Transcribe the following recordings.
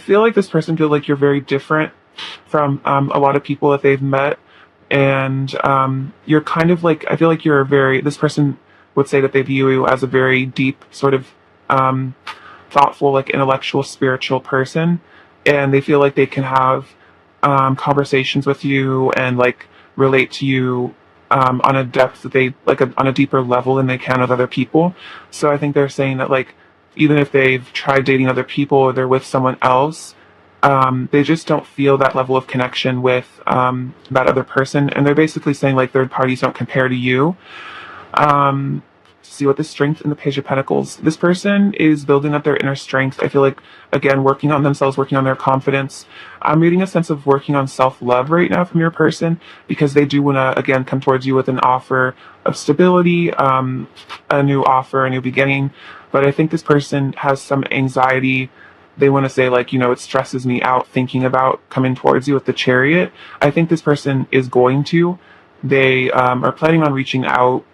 feel like this person feels like you're very different from a lot of people that they've met. And you're kind of like, I feel like you're this person would say that they view you as a very deep, sort of thoughtful, like intellectual, spiritual person. And they feel like they can have conversations with you and like relate to you on a depth that they like on a deeper level than they can with other people. So I think they're saying that like even if they've tried dating other people or they're with someone else, they just don't feel that level of connection with that other person. And they're basically saying like third parties don't compare to you. See what the strength in the Page of Pentacles. This person is building up their inner strength. I feel like, again, working on themselves, working on their confidence. I'm reading a sense of working on self-love right now from your person, because they do want to, again, come towards you with an offer of stability, a new offer, a new beginning. But I think this person has some anxiety. They want to say like, it stresses me out thinking about coming towards you with the Chariot. I think this person is going to. They are planning on reaching out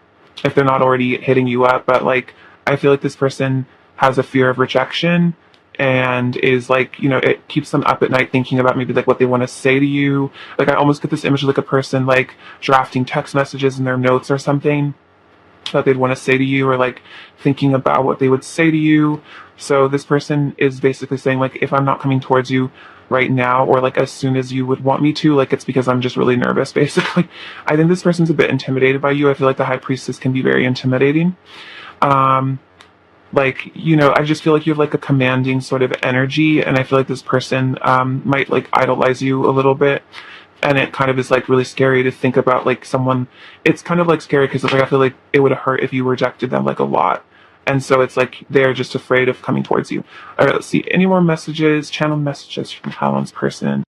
if they're not already hitting you up, but like I feel like this person has a fear of rejection and is like, it keeps them up at night thinking about maybe like what they want to say to you. Like I almost get this image of like a person like drafting text messages in their notes or something that they'd want to say to you, or like thinking about what they would say to you. So this person is basically saying like, if I'm not coming towards you right now, or like as soon as you would want me to, like it's because I'm just really nervous, basically. I think this person's a bit intimidated by you. I feel like the High Priestess can be very intimidating. I just feel like you have like a commanding sort of energy, and I feel like this person might like idolize you a little bit. And it kind of is like really scary to think about like someone. It's kind of like scary because like I feel like it would hurt if you rejected them like a lot. And so it's like they're just afraid of coming towards you. All right, let's see. Any more messages? Channel messages from Talon's person.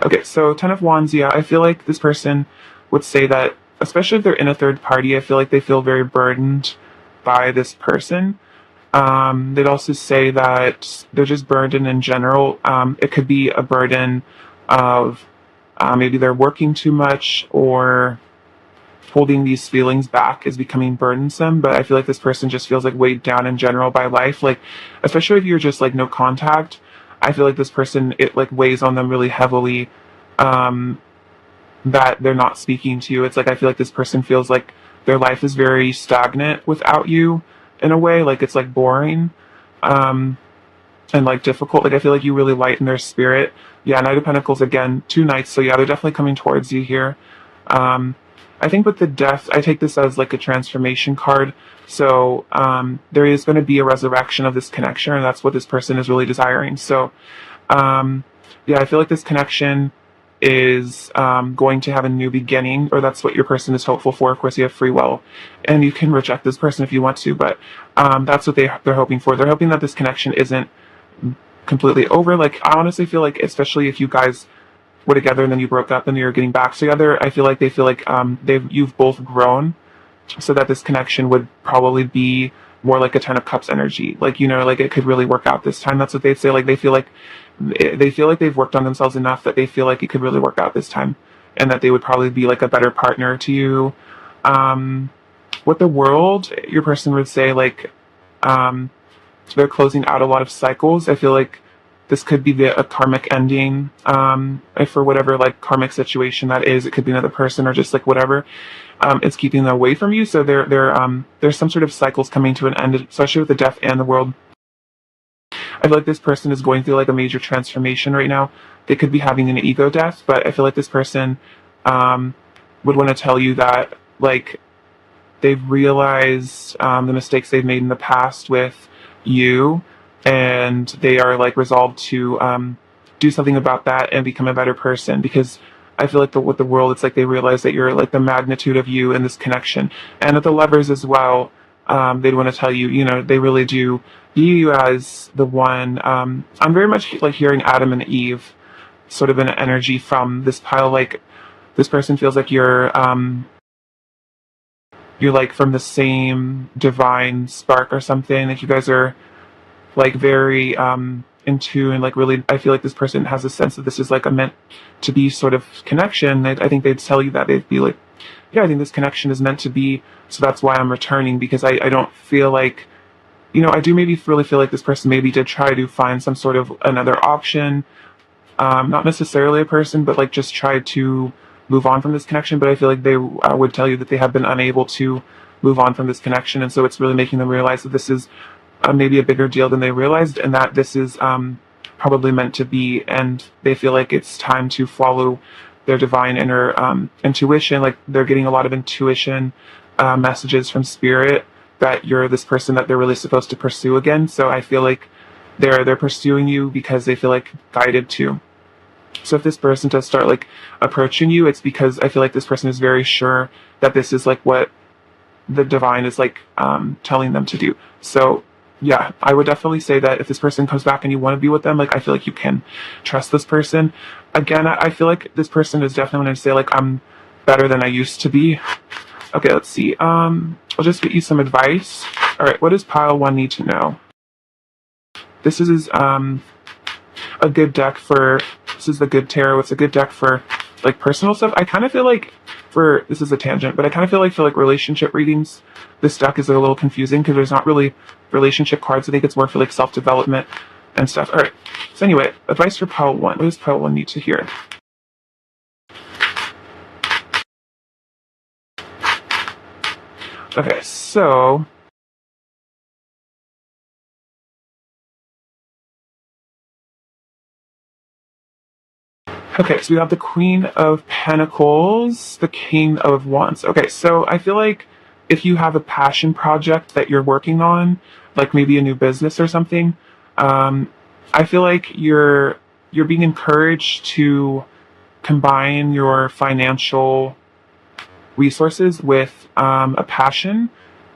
Okay, so Ten of Wands, yeah, I feel like this person would say that, especially if they're in a third party, I feel like they feel very burdened by this person. They'd also say that they're just burdened in general. It could be a burden of maybe they're working too much, or holding these feelings back is becoming burdensome. But I feel like this person just feels like weighed down in general by life. Like, especially if you're just like no contact, I feel like this person, it like weighs on them really heavily, that they're not speaking to you. It's like, I feel like this person feels like their life is very stagnant without you in a way. Like it's like boring, and like difficult. Like I feel like you really lighten their spirit. Yeah, Knight of Pentacles again, 2 knights. So yeah, they're definitely coming towards you here. I think with the Death, I take this as like a transformation card. So there is going to be a resurrection of this connection, and that's what this person is really desiring. So yeah, I feel like this connection is going to have a new beginning, or that's what your person is hopeful for. Of course, you have free will, and you can reject this person if you want to, but that's what they're hoping for. They're hoping that this connection isn't completely over. Like, I honestly feel like, especially if you guys were together and then you broke up and you're getting back together, I feel like they feel like you've both grown, so that this connection would probably be more like a Ten of Cups energy. Like, like it could really work out this time. That's what they'd say. Like they feel like they've worked on themselves enough that they feel like it could really work out this time, and that they would probably be like a better partner to you. With the World, your person would say like they're closing out a lot of cycles. I feel like this could be a karmic ending, for whatever like karmic situation that is. It could be another person or just like whatever. It's keeping them away from you. So there's some sort of cycles coming to an end, especially with the Death and the World. I feel like this person is going through like a major transformation right now. They could be having an ego death, but I feel like this person would want to tell you that like they've realized the mistakes they've made in the past with you, and they are like resolved to do something about that and become a better person. Because I feel like with the World, it's like they realize that you're like the magnitude of you in this connection. And with the Lovers as well, they'd want to tell you, they really do view you as the one. I'm very much like hearing Adam and Eve sort of an energy from this pile. Like this person feels like you're like from the same divine spark or something. Like you guys are like very in tune, like really, I feel like this person has a sense that this is like a meant to be sort of connection. I think they'd tell you that. They'd be like, yeah, I think this connection is meant to be, so that's why I'm returning, because I don't feel like, I do maybe really feel like this person maybe did try to find some sort of another option, not necessarily a person, but like just try to move on from this connection. But I feel like they would tell you that they have been unable to move on from this connection, and so it's really making them realize that this is maybe a bigger deal than they realized, and that this is probably meant to be, and they feel like it's time to follow their divine inner intuition. Like they're getting a lot of intuition messages from spirit that you're this person that they're really supposed to pursue again. So I feel like they're pursuing you because they feel like guided to. So if this person does start like approaching you, it's because I feel like this person is very sure that this is like what the divine is like telling them to do. So yeah, I would definitely say that if this person comes back and you want to be with them, like I feel like you can trust this person. Again, I feel like this person is definitely going to say like, I'm better than I used to be. Okay, let's see. I'll just get you some advice. All right, what does pile 1 need to know? This is a good deck for, this is the good tarot. It's a good deck for like personal stuff. I kind of feel like this is a tangent, but I kind of feel like for like relationship readings, this deck is a little confusing because there's not really relationship cards. I think it's more for like self-development and stuff. All right. So anyway, advice for pile 1. What does pile 1 need to hear? Okay, so okay, so we have the Queen of Pentacles, the King of Wands. Okay, so I feel like if you have a passion project that you're working on, like maybe a new business or something, I feel like you're being encouraged to combine your financial resources with a passion,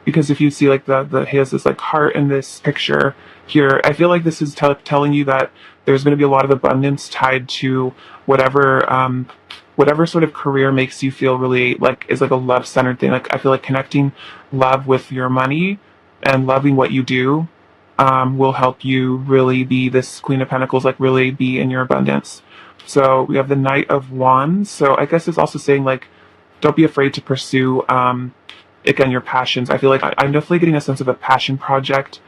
because if you see like he has this like heart in this picture here, I feel like this is telling you that there's going to be a lot of abundance tied to whatever sort of career makes you feel really like is like a love-centered thing. Like I feel like connecting love with your money and loving what you do will help you really be this Queen of Pentacles, like really be in your abundance. So we have the Knight of Wands. So I guess it's also saying like, don't be afraid to pursue, again, your passions. I feel like I'm definitely getting a sense of a passion project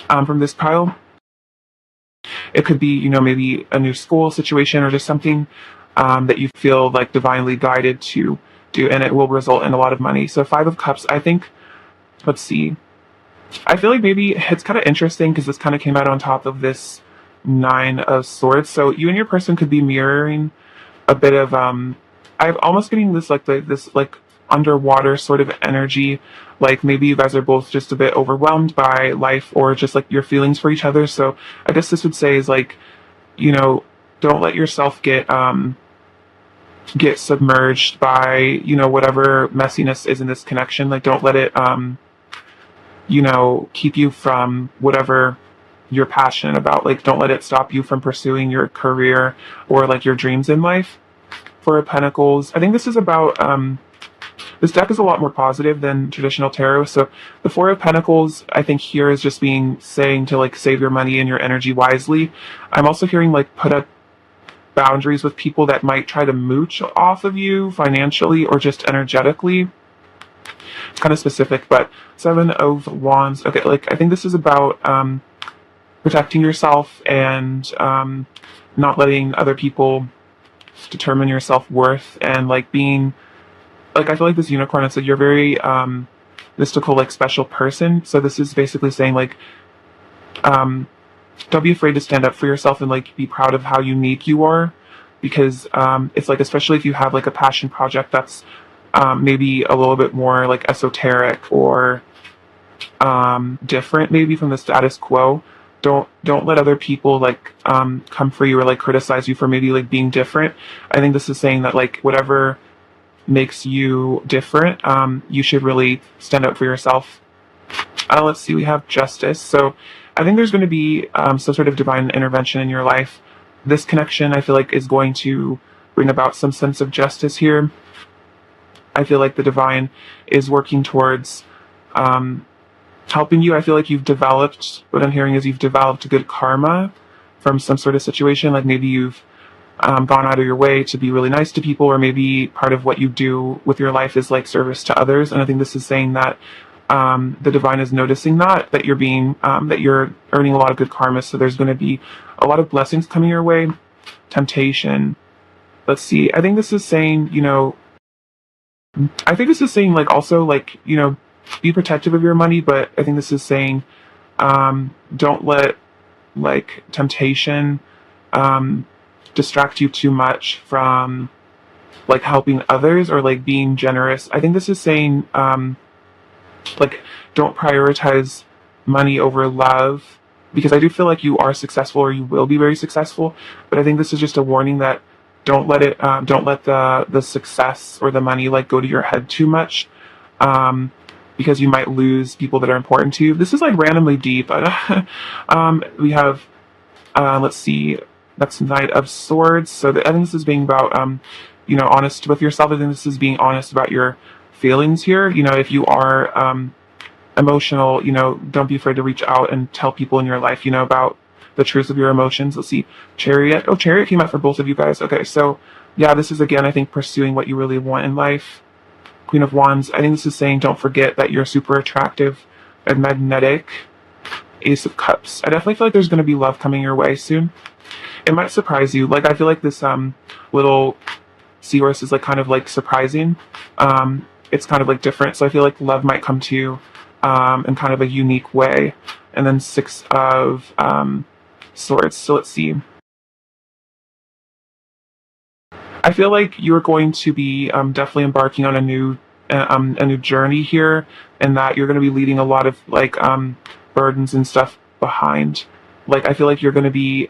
from this pile. It could be, maybe a new school situation or just something that you feel like divinely guided to do, and it will result in a lot of money. So 5 of Cups, I think, let's see. I feel like maybe it's kind of interesting because this kind of came out on top of this 9 of Swords. So you and your person could be mirroring a bit of, I'm almost getting this like underwater sort of energy. Like maybe you guys are both just a bit overwhelmed by life or just like your feelings for each other. So I guess this would say is like, don't let yourself get submerged by, whatever messiness is in this connection. Like don't let it, keep you from whatever you're passionate about. Like don't let it stop you from pursuing your career or like your dreams in life. 4 of Pentacles, I think this is about, this deck is a lot more positive than traditional tarot. So the 4 of Pentacles, I think here is just saying to like save your money and your energy wisely. I'm also hearing like put up boundaries with people that might try to mooch off of you financially or just energetically. It's kind of specific, but 7 of Wands. Okay, like I think this is about protecting yourself and not letting other people determine your self-worth, and like being like, I feel like this unicorn, it's like you're very mystical, like special person. So this is basically saying like don't be afraid to stand up for yourself and like be proud of how unique you are, because it's like, especially if you have like a passion project that's maybe a little bit more like esoteric or different maybe from the status quo, don't let other people like come for you or like criticize you for maybe like being different. I think this is saying that like whatever makes you different, you should really stand up for yourself. Let's see, we have Justice. So I think there's going to be some sort of divine intervention in your life. This connection, I feel like, is going to bring about some sense of justice here. I feel like the divine is working towards helping you. I feel like you've developed, what I'm hearing is you've developed good karma from some sort of situation. Like maybe you've gone out of your way to be really nice to people, or maybe part of what you do with your life is like service to others. And I think this is saying that the divine is noticing that you're being, that you're earning a lot of good karma. So there's going to be a lot of blessings coming your way. Temptation. Let's see. I think this is saying, I think this is saying like also like, be protective of your money, but I think this is saying, don't let like temptation, distract you too much from like helping others or like being generous. I think this is saying, like, don't prioritize money over love, because I do feel like you are successful or you will be very successful. But I think this is just a warning that don't let the success or the money like go to your head too much, because you might lose people that are important to you. This is like randomly deep. We have, let's see, that's Knight of Swords. So I think this is being about, honest with yourself. I think this is being honest about your feelings here. If you are emotional, don't be afraid to reach out and tell people in your life, about the truth of your emotions. Let's see, Chariot. Oh, Chariot came out for both of you guys. Okay, so yeah, this is again, I think, pursuing what you really want in life. Queen of Wands. I think this is saying don't forget that you're super attractive and magnetic. Ace of Cups. I definitely feel like there's going to be love coming your way soon. It might surprise you. Like I feel like this little seahorse is like kind of like surprising. It's kind of like different. So I feel like love might come to you in kind of a unique way. And then Six of Swords. So let's see. I feel like you're going to be definitely embarking on a new journey here, and that you're going to be leaving a lot of like burdens and stuff behind. Like I feel like you're going to be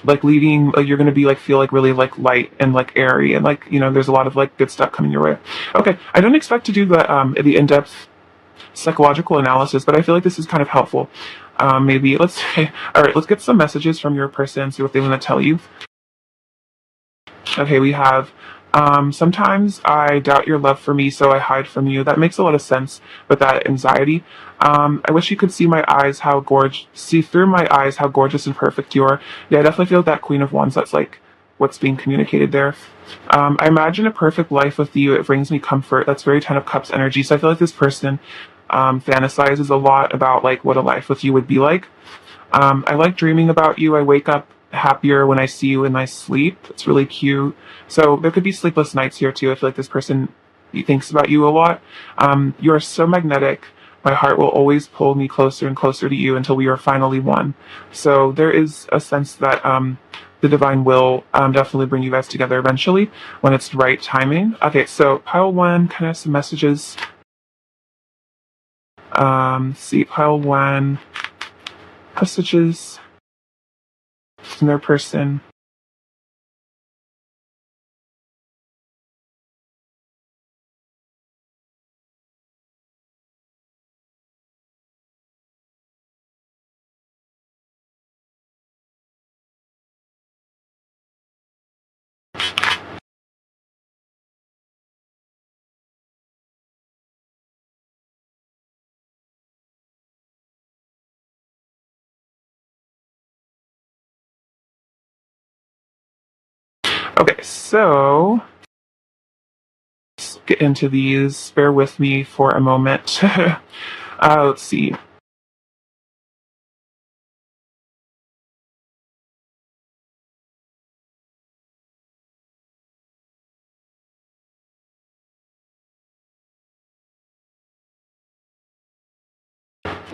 like leaving, like you're going to be like feel like really like light and like airy, and like there's a lot of like good stuff coming your way. Okay, I don't expect to do the in-depth psychological analysis, but I feel like this is kind of helpful. Maybe let's say, all right, let's get some messages from your person, see what they want to tell you. Okay, we have, sometimes I doubt your love for me, so I hide from you. That makes a lot of sense with that anxiety. I wish you could see my eyes, see through my eyes how gorgeous and perfect you are. Yeah, I definitely feel that Queen of Wands, that's like what's being communicated there. I imagine a perfect life with you. It brings me comfort. That's very Ten of Cups energy. So I feel like this person fantasizes a lot about like what a life with you would be like. I like dreaming about you. I wake up happier when I see you in my sleep. It's really cute. So there could be sleepless nights here too. I feel like this person thinks about you a lot. You are so magnetic. My heart will always pull me closer and closer to you until we are finally one. So there is a sense that the divine will definitely bring you guys together eventually when it's the right timing. Okay, so pile one, kind of some messages. See, pile one, messages from their person. Okay, so let's get into these. Bear with me for a moment. Let's see.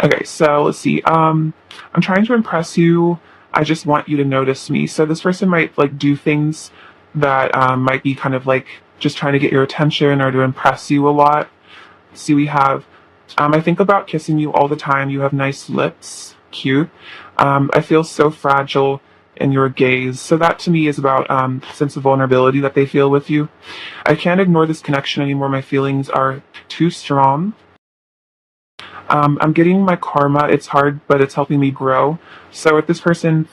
Okay, so let's see. I'm trying to impress you. I just want you to notice me. So this person might like do things that might be kind of like just trying to get your attention or to impress you a lot. See, we have, I think about kissing you all the time. You have nice lips, cute. I feel so fragile in your gaze. So that to me is about sense of vulnerability that they feel with you. I can't ignore this connection anymore. My feelings are too strong. I'm getting my karma. It's hard, but it's helping me grow. So with this person,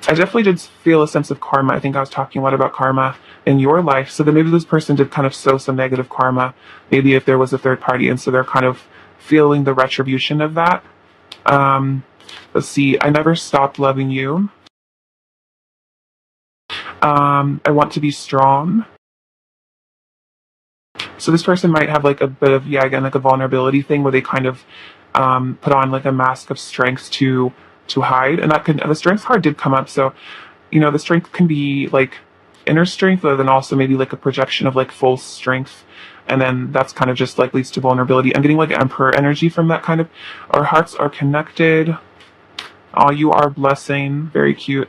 I definitely did feel a sense of karma. I think I was talking a lot about karma in your life. So then maybe this person did kind of sow some negative karma. Maybe if there was a third party, and so they're kind of feeling the retribution of that. Let's see. I never stopped loving you. I want to be strong. So this person might have like a bit of, yeah, again, like a vulnerability thing where they kind of put on like a mask of strength to hide. And that can, the strength card did come up. So, you know, the strength can be like inner strength, but then also maybe like a projection of like false strength. And then that's kind of just like leads to vulnerability. I'm getting like emperor energy from that kind of. Our hearts are connected. Oh, you are a blessing. Very cute.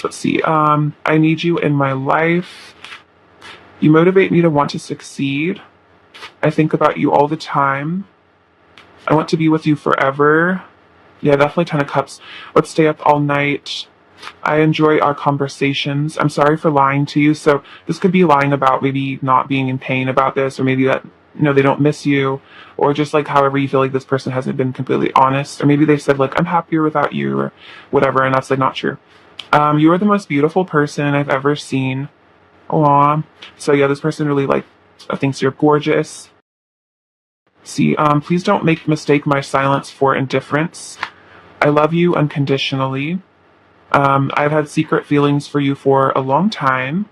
Let's see. I need you in my life. You motivate me to want to succeed. I think about you all the time. I want to be with you forever. Yeah, definitely 10 of cups. Let's stay up all night. I enjoy our conversations. I'm sorry for lying to you. So this could be lying about maybe not being in pain about this, or maybe that, you know, they don't miss you, or just like however you feel like this person hasn't been completely honest, or maybe they said like, I'm happier without you, or whatever, and that's like not true. You are the most beautiful person I've ever seen. Aw. So yeah, this person really like thinks you're gorgeous. See, please don't mistake my silence for indifference. I love you unconditionally. I've had secret feelings for you for a long time.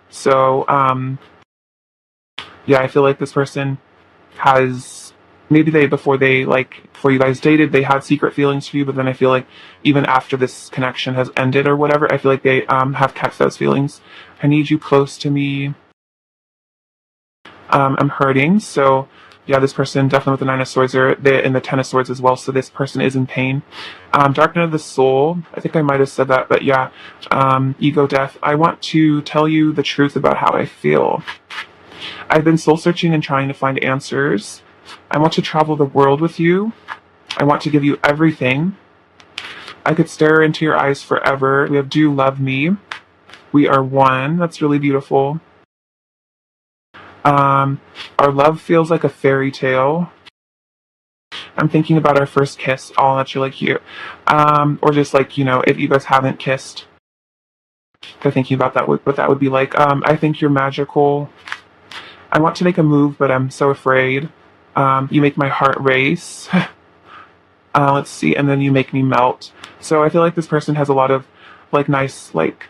So, yeah, I feel like this person has, maybe before you guys dated, they had secret feelings for you, but then I feel like even after this connection has ended or whatever, I feel like they, have kept those feelings. I need you close to me. I'm hurting. So, yeah, this person definitely with the 9 of Swords or in the 10 of Swords as well. So this person is in pain. Dark Night of the Soul. I think I might have said that, but yeah. Ego death. I want to tell you the truth about how I feel. I've been soul searching and trying to find answers. I want to travel the world with you. I want to give you everything. I could stare into your eyes forever. We have Do Love Me. We are one. That's really beautiful. Our love feels like a fairy tale. I'm thinking about our first kiss. Oh, that's really cute. Or just like, you know, if you guys haven't kissed, they're thinking about that, what that would be like. I think you're magical. I want to make a move, but I'm so afraid. You make my heart race. Let's see, and then you make me melt. So I feel like this person has a lot of like nice, like,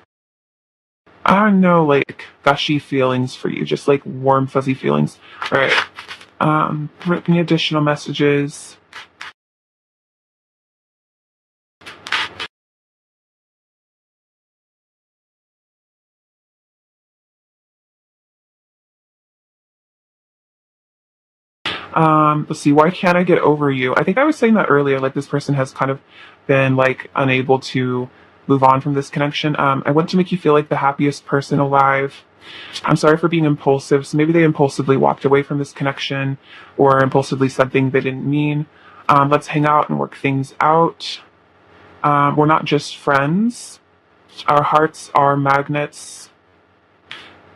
I don't know, like gushy feelings for you, just like warm, fuzzy feelings. All right. Any additional messages? Let's see, why can't I get over you? I think I was saying that earlier, like this person has kind of been like unable to move on from this connection. I want to make you feel like the happiest person alive. I'm sorry for being impulsive. So maybe they impulsively walked away from this connection or impulsively said things they didn't mean. Let's hang out and work things out. We're not just friends. Our hearts are magnets.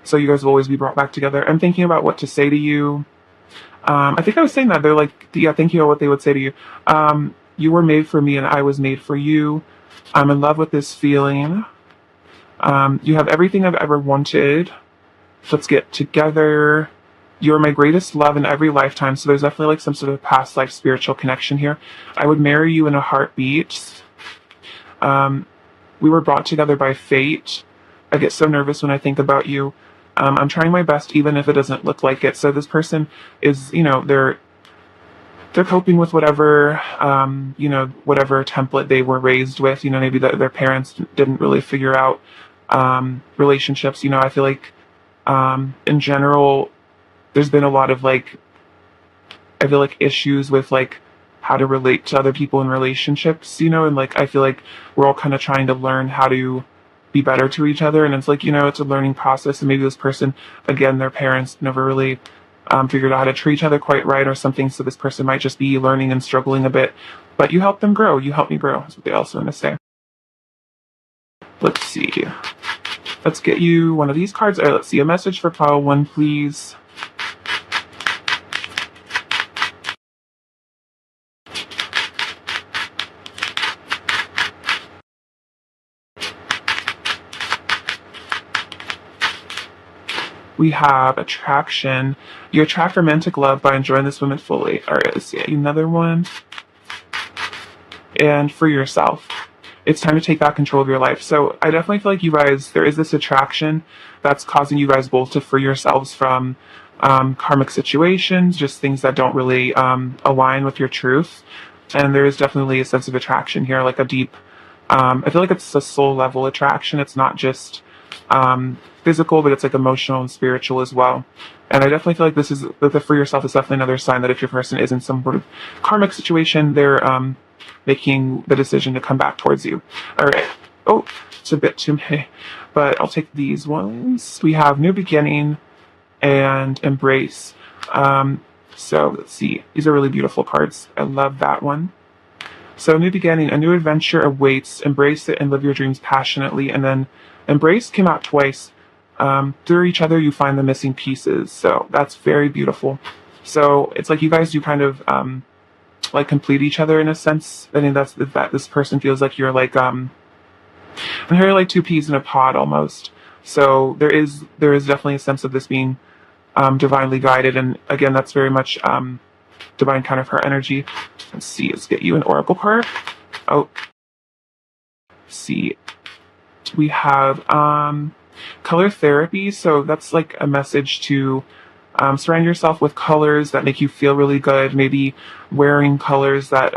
So you guys will always be brought back together. I'm thinking about what to say to you. I think I was saying that. They're like, yeah, thinking of what they would say to you. You were made for me and I was made for you. I'm in love with this feeling. You have everything I've ever wanted. Let's get together. You're my greatest love in every lifetime. So there's definitely like some sort of past life spiritual connection here. I would marry you in a heartbeat. We were brought together by fate. I get so nervous when I think about you. I'm trying my best even if it doesn't look like it. So this person is, you know, they're coping with whatever, you know, whatever template they were raised with. You know, maybe their parents didn't really figure out relationships. You know, I feel like in general, there's been a lot of like, I feel like issues with like how to relate to other people in relationships, you know, and like I feel like we're all kind of trying to learn how to be better to each other, and it's like, you know, it's a learning process, and maybe this person, again, their parents never really figured out how to treat each other quite right or something, so this person might just be learning and struggling a bit, but you help them grow, you help me grow, that's what they also want to say. Let's see, let's get you one of these cards. All right, let's see, a message for pile 1, please. We have attraction. You attract romantic love by enjoying this woman fully. All right, let's see another one. And for yourself, it's time to take back control of your life. So I definitely feel like you guys, there is this attraction that's causing you guys both to free yourselves from karmic situations, just things that don't really align with your truth. And there is definitely a sense of attraction here, like a deep, I feel like it's a soul level attraction. It's not just physical, but it's like emotional and spiritual as well. And I definitely feel like this is, the for yourself is definitely another sign that if your person is in some sort of karmic situation, they're making the decision to come back towards you. All right. Oh, it's a bit too many, but I'll take these ones. We have new beginning and embrace. So let's see. These are really beautiful cards. I love that one. So new beginning, a new adventure awaits. Embrace it and live your dreams passionately. And then embrace came out twice. Through each other, you find the missing pieces. So that's very beautiful. So it's like you guys do kind of like complete each other in a sense. I think that's that this person feels like you're like and you're like two peas in a pod almost. So there is definitely a sense of this being divinely guided, and again, that's very much divine counterpart energy. Let's see, let's get you an oracle card. Oh, let's see, we have color therapy. So that's like a message to surround yourself with colors that make you feel really good. Maybe wearing colors that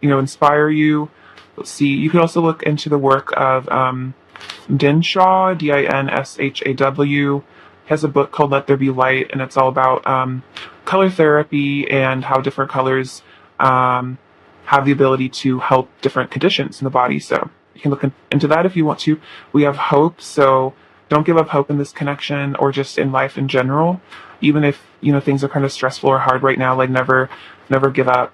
inspire you. Let's see. You can also look into the work of Dinshaw, Dinshaw. He has a book called Let There Be Light, and it's all about color therapy and how different colors have the ability to help different conditions in the body. So you can look into that if you want to. We have hope. So don't give up hope in this connection or just in life in general. Even if, things are kind of stressful or hard right now, like never give up.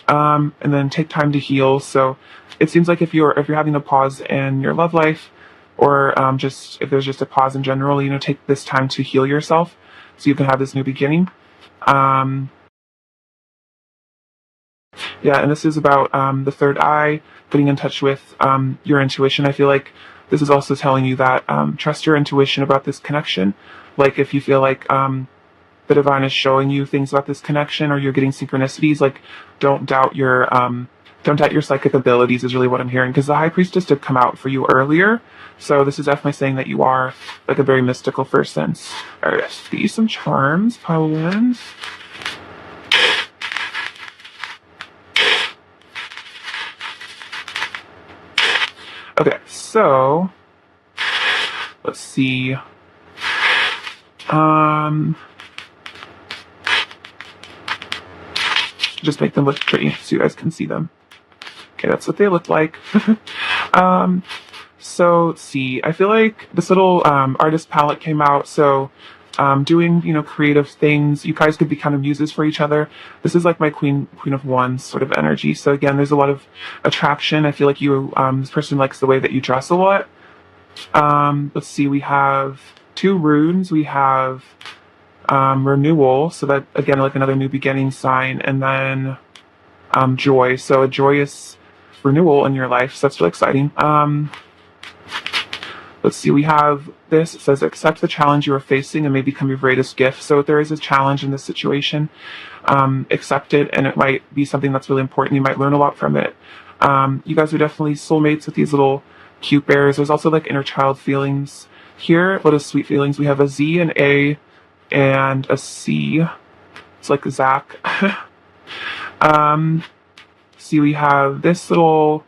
And then take time to heal. So it seems like if you're having a pause in your love life, or just if there's just a pause in general, take this time to heal yourself so you can have this new beginning. Yeah, and this is about the third eye, getting in touch with your intuition. I feel like this is also telling you that trust your intuition about this connection. Like if you feel like the divine is showing you things about this connection, or you're getting synchronicities, like don't doubt your psychic abilities is really what I'm hearing, because the High Priestess did come out for you earlier. So this is definitely saying that you are like a very mystical first sense. All right, let's get you some charms, pile in. Okay, so let's see. Just make them look pretty so you guys can see them. Okay, that's what they look like. So let's see. I feel like this little artist palette came out. So doing creative things. You guys could be kind of muses for each other. This is like my Queen of Wands sort of energy. So again, there's a lot of attraction. I feel like you this person likes the way that you dress a lot. Let's see. We have 2 runes. We have renewal. So that again, like another new beginning sign, and then joy. So a joyous renewal in your life. So that's really exciting. Let's see, we have this. It says, accept the challenge you are facing and may become your greatest gift. So if there is a challenge in this situation, accept it, and it might be something that's really important. You might learn a lot from it. You guys are definitely soulmates with these little cute bears. There's also like inner child feelings here, a lot of sweet feelings. We have a Z, an A, and a C. It's like Zach. See, we have this little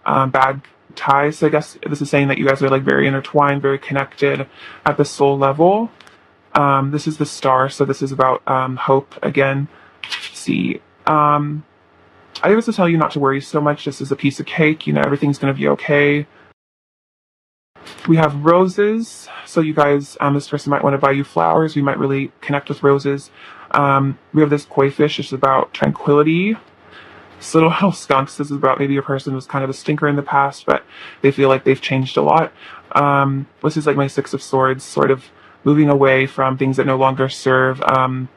bag tie. So I guess this is saying that you guys are like very intertwined, very connected at the soul level. This is the star. So this is about hope again. See, I think this is tell you not to worry so much. This is a piece of cake. Everything's going to be okay. We have roses. So you guys, this person might want to buy you flowers. We might really connect with roses. We have this koi fish. This is about tranquility. This little skunks. This is about maybe a person was kind of a stinker in the past, but they feel like they've changed a lot. This is like my 6 of Swords, sort of moving away from things that no longer serve, water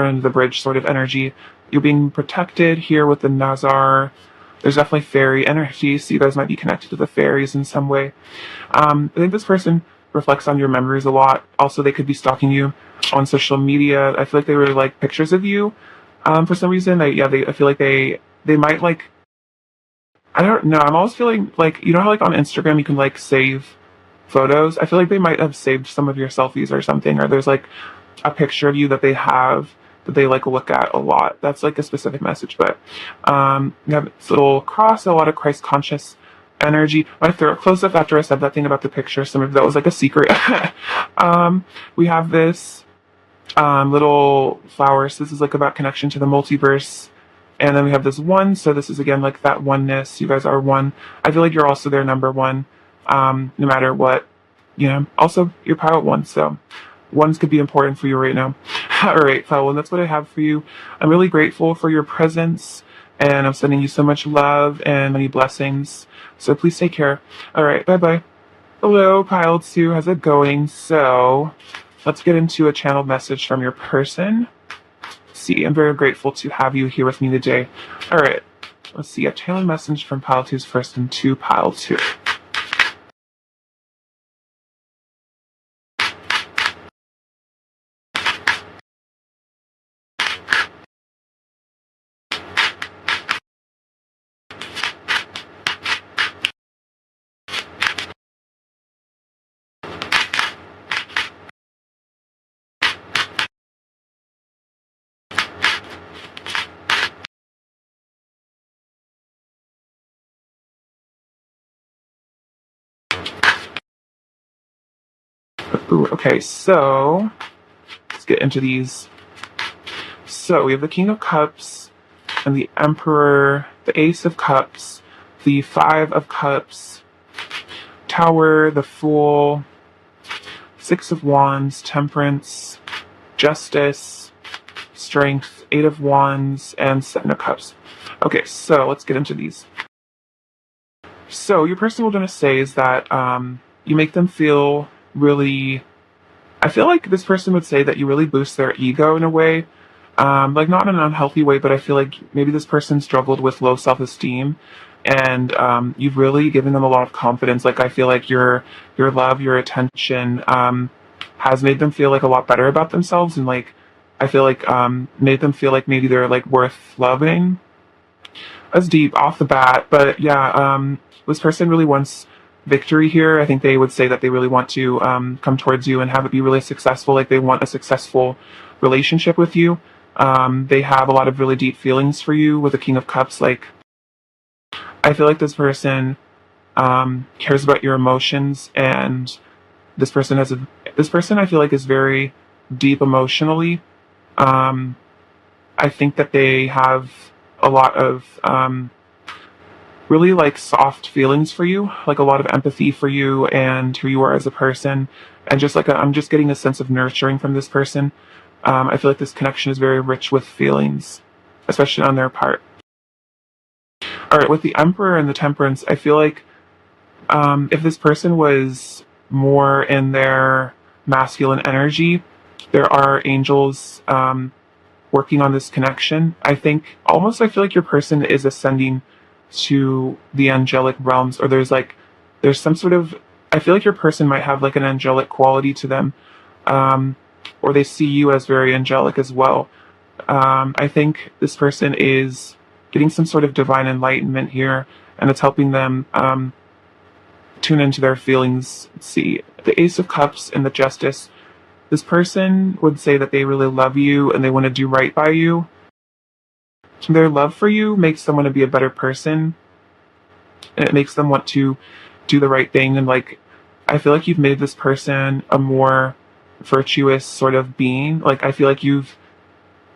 under the bridge sort of energy. You're being protected here with the Nazar. There's definitely fairy energy, so you guys might be connected to the fairies in some way. I think this person reflects on your memories a lot. Also, they could be stalking you on social media. I feel like they really like pictures of you. For some reason, I feel like they might like, I don't know. I'm always feeling like, you know how like on Instagram you can like save photos? I feel like they might have saved some of your selfies or something, or there's like a picture of you that they have that they like look at a lot. That's like a specific message, but you have this little cross, a lot of Christ conscious energy. My throat closed up after I said that thing about the picture. Some of that was like a secret. We have this little flowers. This is like about connection to the multiverse. And then we have this one. So this is again like that oneness. You guys are one. I feel like you're also their number one, no matter what. You know, also you're pilot one. So ones could be important for you right now. All right, Fowl, and that's what I have for you. I'm really grateful for your presence, and I'm sending you so much love and many blessings. So please take care. All right, bye-bye. Hello, Pile 2. How's it going? So let's get into a channeled message from your person. Let's see, I'm very grateful to have you here with me today. All right, let's see. A channeled message from Pile 2's first and to Pile 2. Ooh, okay, so let's get into these. So we have the King of Cups and the Emperor, the Ace of Cups, the Five of Cups, Tower, the Fool, Six of Wands, Temperance, Justice, Strength, Eight of Wands, and Seven of Cups. Okay, so let's get into these. So your person we're going to say is that you make them feel really, I feel like this person would say that you really boost their ego in a way, like not in an unhealthy way, but I feel like maybe this person struggled with low self-esteem, and you've really given them a lot of confidence. Like I feel like your love, your attention has made them feel like a lot better about themselves, and like I feel like made them feel like maybe they're like worth loving. That's deep off the bat, but yeah, this person really wants victory here. I think they would say that they really want to come towards you and have it be really successful. Like they want a successful relationship with you. They have a lot of really deep feelings for you with the King of Cups. Like I feel like this person cares about your emotions, and this person I feel like is very deep emotionally. I think that they have a lot of really like soft feelings for you, like a lot of empathy for you and who you are as a person, and just like I'm just getting a sense of nurturing from this person. I feel like this connection is very rich with feelings, especially on their part. All right, with the Emperor and the Temperance, I feel like if this person was more in their masculine energy, there are angels working on this connection. I feel like your person is ascending to the angelic realms, or there's some sort of, I feel like your person might have like an angelic quality to them, or they see you as very angelic as well. I think this person is getting some sort of divine enlightenment here, and it's helping them tune into their feelings. Let's see, the Ace of Cups and the Justice. This person would say that they really love you and they want to do right by you. Their love for you makes them want to be a better person, and it makes them want to do the right thing. And like, I feel like you've made this person a more virtuous sort of being. Like, I feel like you've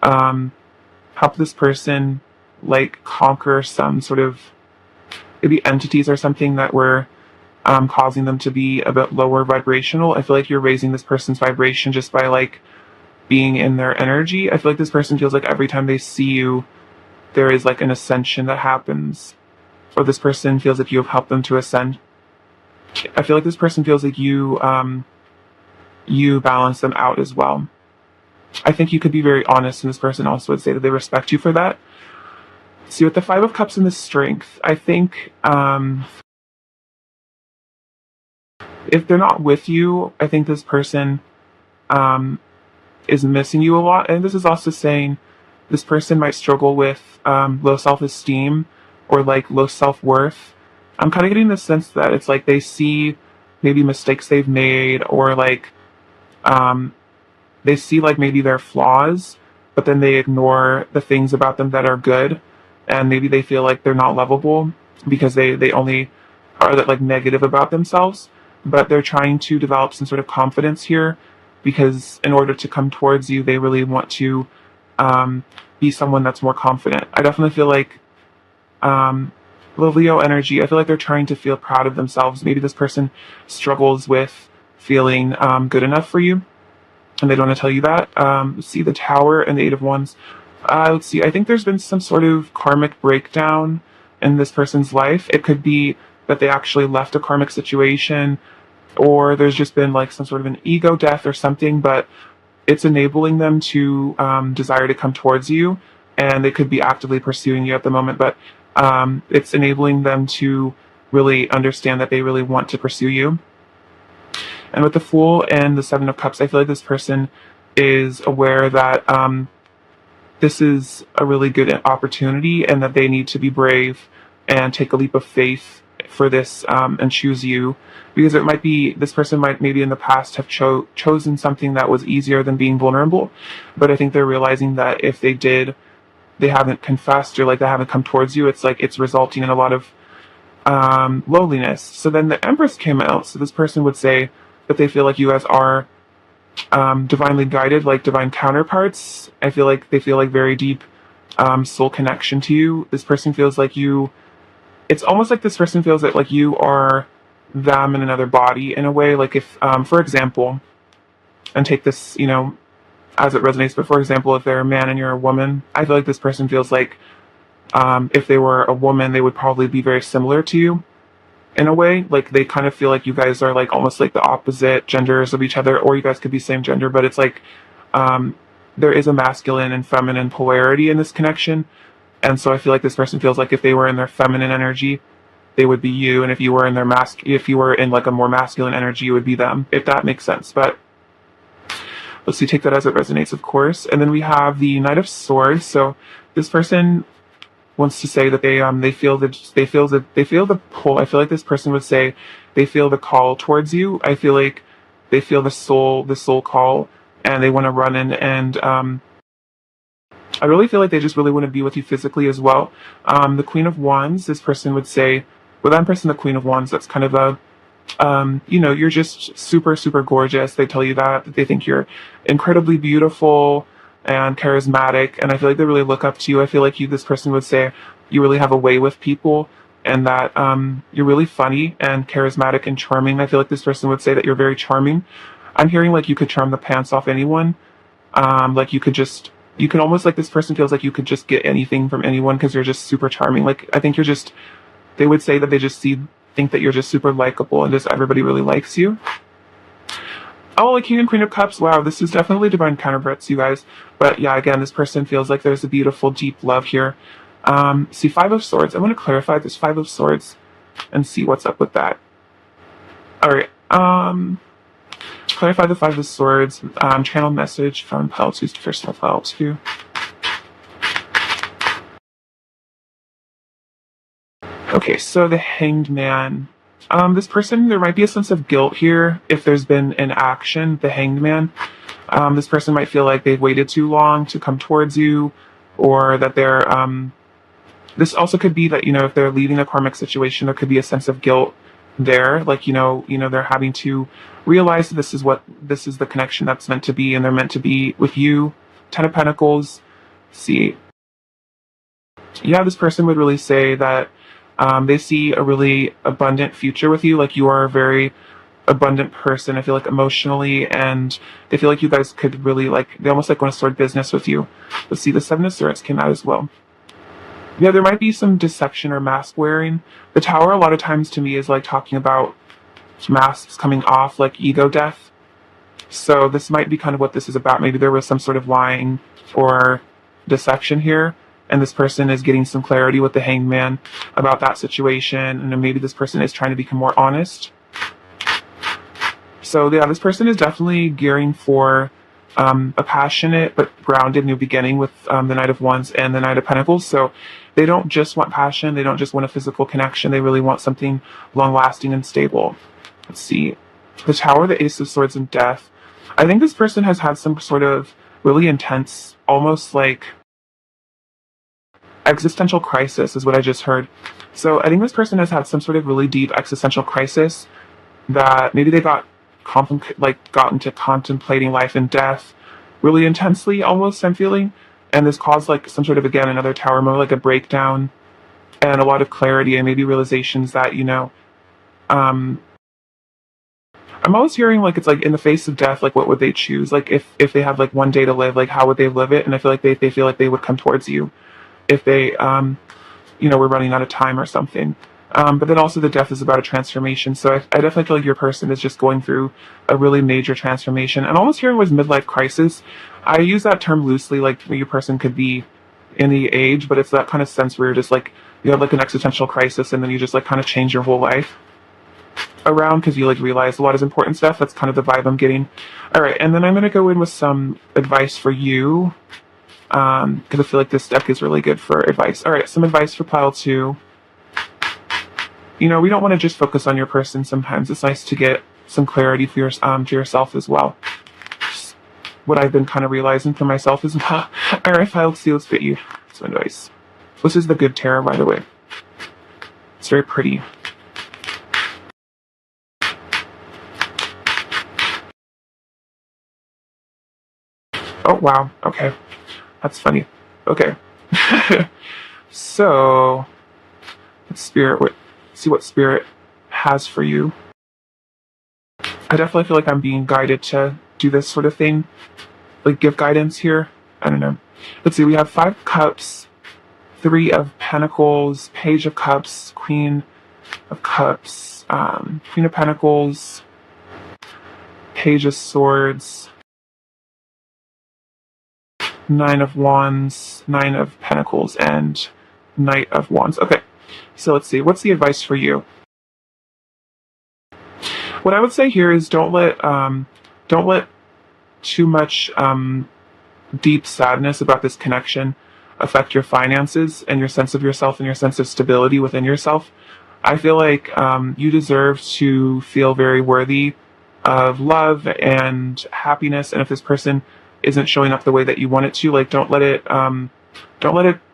helped this person like conquer some sort of maybe entities or something that were causing them to be a bit lower vibrational. I feel like you're raising this person's vibration just by like being in their energy. I feel like this person feels like every time they see you, there is like an ascension that happens, or this person feels like you have helped them to ascend. I feel like this person feels like you balance them out as well. I think you could be very honest, and this person also would say that they respect you for that. See, with the Five of Cups and the Strength, I think if they're not with you, I think this person is missing you a lot. And this is also saying this person might struggle with low self-esteem or like low self-worth. I'm kind of getting the sense that it's like they see maybe mistakes they've made, or like they see like maybe their flaws, but then they ignore the things about them that are good, and maybe they feel like they're not lovable because they only are like negative about themselves. But they're trying to develop some sort of confidence here, because in order to come towards you, they really want to be someone that's more confident. I definitely feel like the Leo energy, I feel like they're trying to feel proud of themselves. Maybe this person struggles with feeling good enough for you, and they don't want to tell you that. See the Tower and the Eight of Wands. Let's see, I think there's been some sort of karmic breakdown in this person's life. It could be that they actually left a karmic situation, or there's just been like some sort of an ego death or something, but it's enabling them to desire to come towards you, and they could be actively pursuing you at the moment, but it's enabling them to really understand that they really want to pursue you. And with the Fool and the Seven of Cups, I feel like this person is aware that this is a really good opportunity, and that they need to be brave and take a leap of faith for this and choose you, because it might be this person might maybe in the past have chosen something that was easier than being vulnerable, but I think they're realizing that if they did, they haven't confessed, or like they haven't come towards you, it's like it's resulting in a lot of loneliness. So then the Empress came out, so this person would say that they feel like you guys are divinely guided, like divine counterparts. I feel like they feel like very deep soul connection to you. This person feels like you, it's almost like this person feels that like you are them in another body in a way. Like if, for example, and take this, you know, as it resonates, but for example, if they're a man and you're a woman, I feel like this person feels like if they were a woman, they would probably be very similar to you in a way. Like they kind of feel like you guys are like almost like the opposite genders of each other, or you guys could be same gender, but it's like there is a masculine and feminine polarity in this connection. And so I feel like this person feels like if they were in their feminine energy, they would be you, and if you were in their if you were in like a more masculine energy, you would be them, if that makes sense. But let's see, take that as it resonates, of course. And then we have the Knight of Swords. So this person wants to say that they feel the pull. I feel like this person would say they feel the call towards you. I feel like they feel the soul call, and they want to run in, and I really feel like they just really want to be with you physically as well. The Queen of Wands, this person would say, with that person, the Queen of Wands, that's kind of a you know, you're just super, super gorgeous. They tell you that they think you're incredibly beautiful and charismatic, and I feel like they really look up to you. I feel like this person would say you really have a way with people, and that you're really funny and charismatic and charming. I feel like this person would say that you're very charming. I'm hearing like you could charm the pants off anyone. Like you can almost, like this person feels like you could just get anything from anyone because you're just super charming. Like I think they would say that they just think that you're just super likable, and just everybody really likes you. Oh, like King and Queen of Cups. Wow, this is definitely divine counterparts, you guys. But yeah, again, this person feels like there's a beautiful, deep love here. See, Five of Swords. I want to clarify this Five of Swords and see what's up with that. All right. Clarify the Five of Swords. Channel message from Pile 2 to first Pile 2. Okay, so the Hanged Man. This person, there might be a sense of guilt here if there's been an action, the Hanged Man. This person might feel like they've waited too long to come towards you, or that they're, this also could be that, you know, if they're leaving a karmic situation, there could be a sense of guilt there. Like, you know, they're having to realize that this is the connection that's meant to be, and they're meant to be with you. Ten of Pentacles. See. Yeah, this person would really say that they see a really abundant future with you. Like you are a very abundant person, I feel like, emotionally, and they feel like you guys could really, like, they almost like want to start business with you. Let's see, the Seven of Swords came out as well. Yeah, there might be some deception or mask wearing. The Tower a lot of times to me is like talking about masks coming off, like ego death. So this might be kind of what this is about. Maybe there was some sort of lying or deception here, and this person is getting some clarity with the Hanged Man about that situation, and then maybe this person is trying to become more honest. So yeah, this person is definitely gearing for a passionate but grounded new beginning with the Knight of Wands and the Knight of Pentacles. So they don't just want passion, they don't just want a physical connection, they really want something long-lasting and stable. Let's see. The Tower, the Ace of Swords, and Death. I think this person has had some sort of really intense, almost like existential crisis is what I just heard. So I think this person has had some sort of really deep existential crisis that maybe they got into contemplating life and death really intensely, almost, I'm feeling. And this caused like some sort of, again, another tower moment, like a breakdown and a lot of clarity and maybe realizations that, I'm always hearing like it's like in the face of death, like what would they choose? Like if they had like one day to live, like how would they live it? And I feel like they feel like they would come towards you if they we're running out of time or something. But then also the death is about a transformation. So I definitely feel like your person is just going through a really major transformation. And almost hearing was midlife crisis. I use that term loosely, like your person could be in the age, but it's that kind of sense where you're just like, you have like an existential crisis and then you just like kind of change your whole life around because you like realize a lot of important stuff. That's kind of the vibe I'm getting. All right, and then I'm going to go in with some advice for you because I feel like this deck is really good for advice. All right, some advice for pile 2. We don't want to just focus on your person. Sometimes it's nice to get some clarity for to yourself as well. Just what I've been kind of realizing for myself as well. All right, pile 2, let's get you some advice. This is the good tarot, by the way. It's very pretty. Oh, wow. Okay. That's funny. Okay. So, let's see what Spirit has for you. I definitely feel like I'm being guided to do this sort of thing. Like, give guidance here. I don't know. Let's see. We have 5 Cups, 3 of Pentacles, Page of Cups, Queen of Cups, Queen of Pentacles, Page of Swords, 9 of Wands, 9 of Pentacles, and Knight of Wands. Okay, so let's see. What's the advice for you? What I would say here is don't let too much deep sadness about this connection affect your finances and your sense of yourself and your sense of stability within yourself. I feel like you deserve to feel very worthy of love and happiness, and if this person isn't showing up the way that you want it to, like don't let it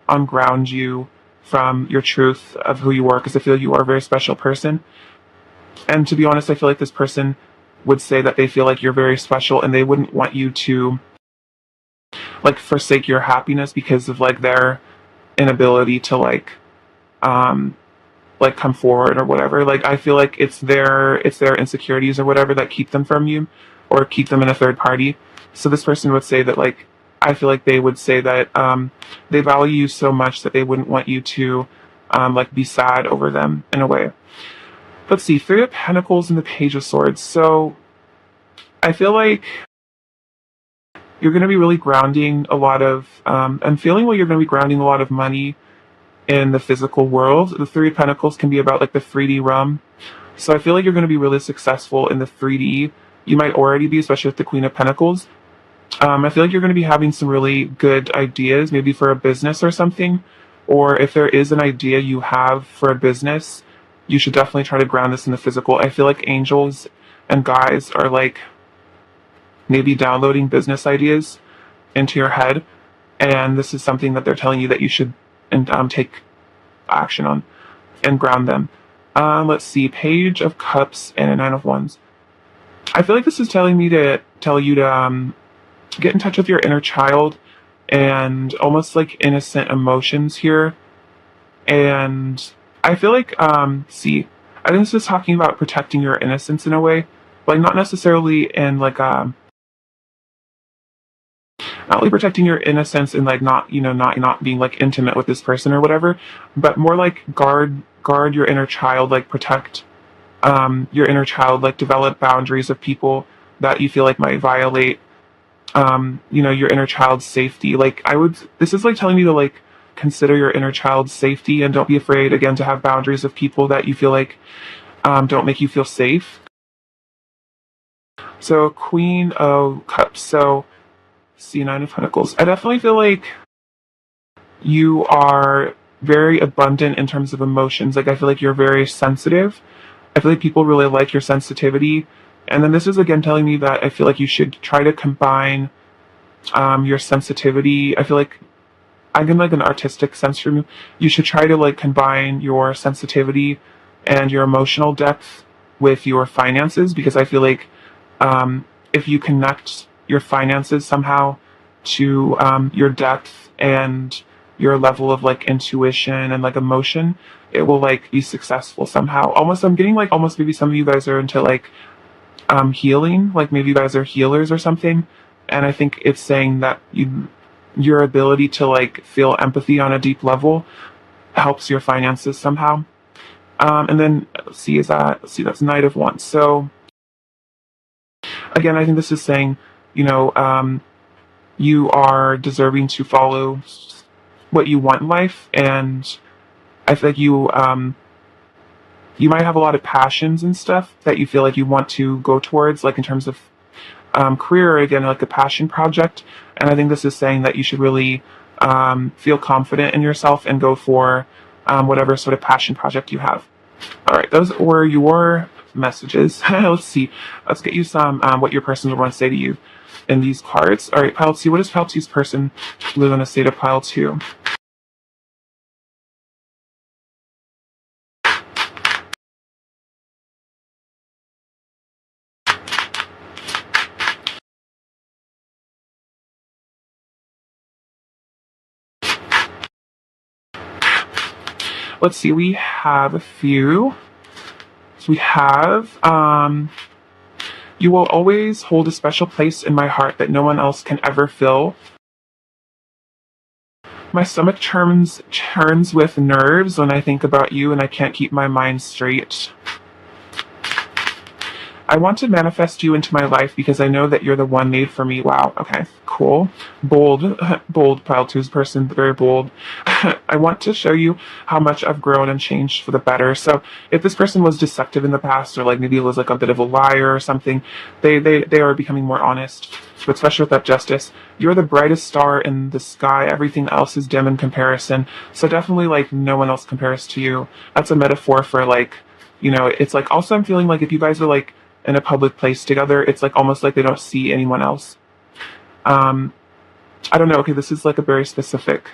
unground you from your truth of who you are, because I feel you are a very special person. And to be honest, I feel like this person would say that they feel like you're very special and they wouldn't want you to like forsake your happiness because of like their inability to like come forward or whatever. Like I feel like it's their insecurities or whatever that keep them from you or keep them in a third party. So this person would say that like I feel like they would say that they value you so much that they wouldn't want you to be sad over them in a way. Let's see, 3 of Pentacles and the Page of Swords. So I feel like you're going to be really grounding a lot of, I'm feeling like you're going to be grounding a lot of money in the physical world. The 3 of Pentacles can be about like the 3D realm. So I feel like you're going to be really successful in the 3D. You might already be, especially with the Queen of Pentacles. I feel like you're going to be having some really good ideas, maybe for a business or something. Or if there is an idea you have for a business, you should definitely try to ground this in the physical. I feel like angels and guides are like maybe downloading business ideas into your head. And this is something that they're telling you that you should take action on and ground them. Let's see, Page of Cups and a 9 of Wands. I feel like this is telling me to tell you to get in touch with your inner child and almost like innocent emotions here. And I feel like, I think this is talking about protecting your innocence in a way, like not necessarily in like, not really protecting your innocence and like not being like intimate with this person or whatever, but more like guard your inner child, like protect your inner child, like develop boundaries of people that you feel like might violate your inner child's safety. Like this is like telling you to like consider your inner child's safety and don't be afraid again to have boundaries of people that you feel like don't make you feel safe. So Queen of Cups. So see, Nine of Pentacles. I definitely feel like you are very abundant in terms of emotions. Like I feel like you're very sensitive. I feel like people really like your sensitivity. And then this is again telling me that I feel like you should try to combine your sensitivity. I feel like I get like an artistic sense from you. You should try to like combine your sensitivity and your emotional depth with your finances, because I feel like if you connect your finances somehow to your depth and your level of like intuition and like emotion, it will like be successful somehow. Almost, I'm getting like almost maybe some of you guys are into like healing, like maybe you guys are healers or something. And I think it's saying that your ability to like feel empathy on a deep level helps your finances somehow. And then see, that's Knight of Wands. So again, I think this is saying, you know, you are deserving to follow what you want in life, and I feel like you might have a lot of passions and stuff that you feel like you want to go towards, like in terms of career, again, like a passion project. And I think this is saying that you should really feel confident in yourself and go for whatever sort of passion project you have. All right, those were your messages. Let's see. Let's get you some what your person would want to say to you in these cards. All right, pile 2. What does pile 2's person live in a state of pile 2? Let's see. We have a few. So we have you will always hold a special place in my heart that no one else can ever fill. My stomach churns with nerves when I think about you, and I can't keep my mind straight. I want to manifest you into my life because I know that you're the one made for me. Wow. Okay. Cool. Bold. Bold pile 2's person. Very bold. I want to show you how much I've grown and changed for the better. So if this person was deceptive in the past, or like maybe it was like a bit of a liar or something, they are becoming more honest. But especially with that Justice, you're the brightest star in the sky. Everything else is dim in comparison. So definitely like no one else compares to you. That's a metaphor for like, you know, it's like also I'm feeling like if you guys are like in a public place together, it's like almost like they don't see anyone else. I don't know. Okay, this is like a very specific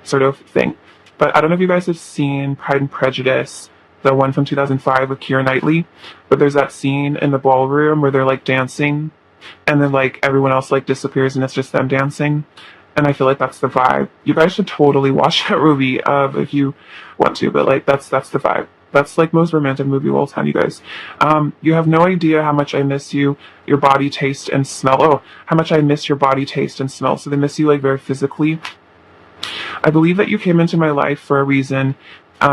sort of thing. But I don't know if you guys have seen Pride and Prejudice, the one from 2005 with Keira Knightley. But there's that scene in the ballroom where they're like dancing, and then like everyone else like disappears and it's just them dancing. And I feel like that's the vibe. You guys should totally watch that movie if you want to, but like that's the vibe. That's like most romantic movie of all time, you guys. You have no idea how much I miss you, your body, taste, and smell. Oh, how much I miss your body, taste, and smell. So they miss you like very physically. I believe that you came into my life for a reason,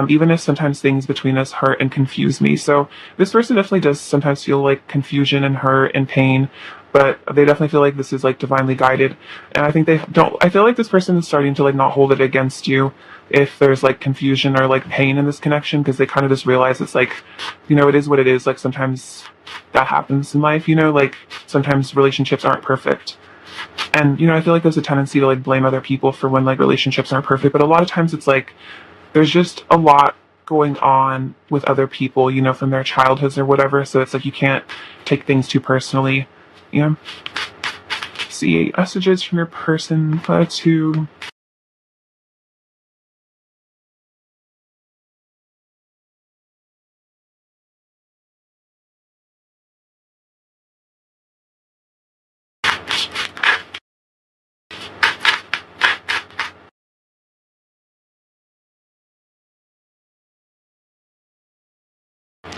even if sometimes things between us hurt and confuse me. So this person definitely does sometimes feel like confusion and hurt and pain, but they definitely feel like this is like divinely guided. And I think they don't, I feel like this person is starting to like not hold it against you if there's like confusion or like pain in this connection, because they kind of just realize it's like, you know, it is what it is. Like sometimes that happens in life, you know, like sometimes relationships aren't perfect. And, you know, I feel like there's a tendency to like blame other people for when like relationships aren't perfect, but a lot of times it's like there's just a lot going on with other people, you know, from their childhoods or whatever. So it's like you can't take things too personally, you know. See, messages from your person to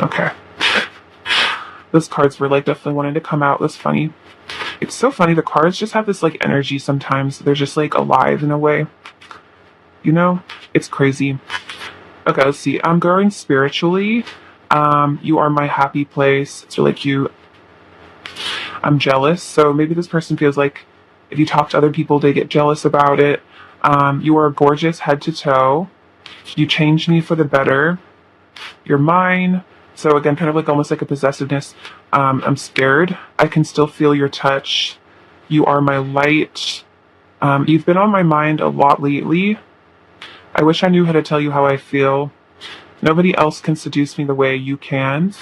okay. Those cards were like definitely wanting to come out. It was funny. It's so funny. The cards just have this like energy sometimes. They're just like alive in a way. You know? It's crazy. Okay, let's see. I'm growing spiritually. You are my happy place. It's really cute. I'm jealous. So maybe this person feels like if you talk to other people, they get jealous about it. You are gorgeous head to toe. You changed me for the better. You're mine. So again, kind of like almost like a possessiveness. I'm scared. I can still feel your touch. You are my light. You've been on my mind a lot lately. I wish I knew how to tell you how I feel. Nobody else can seduce me the way you can.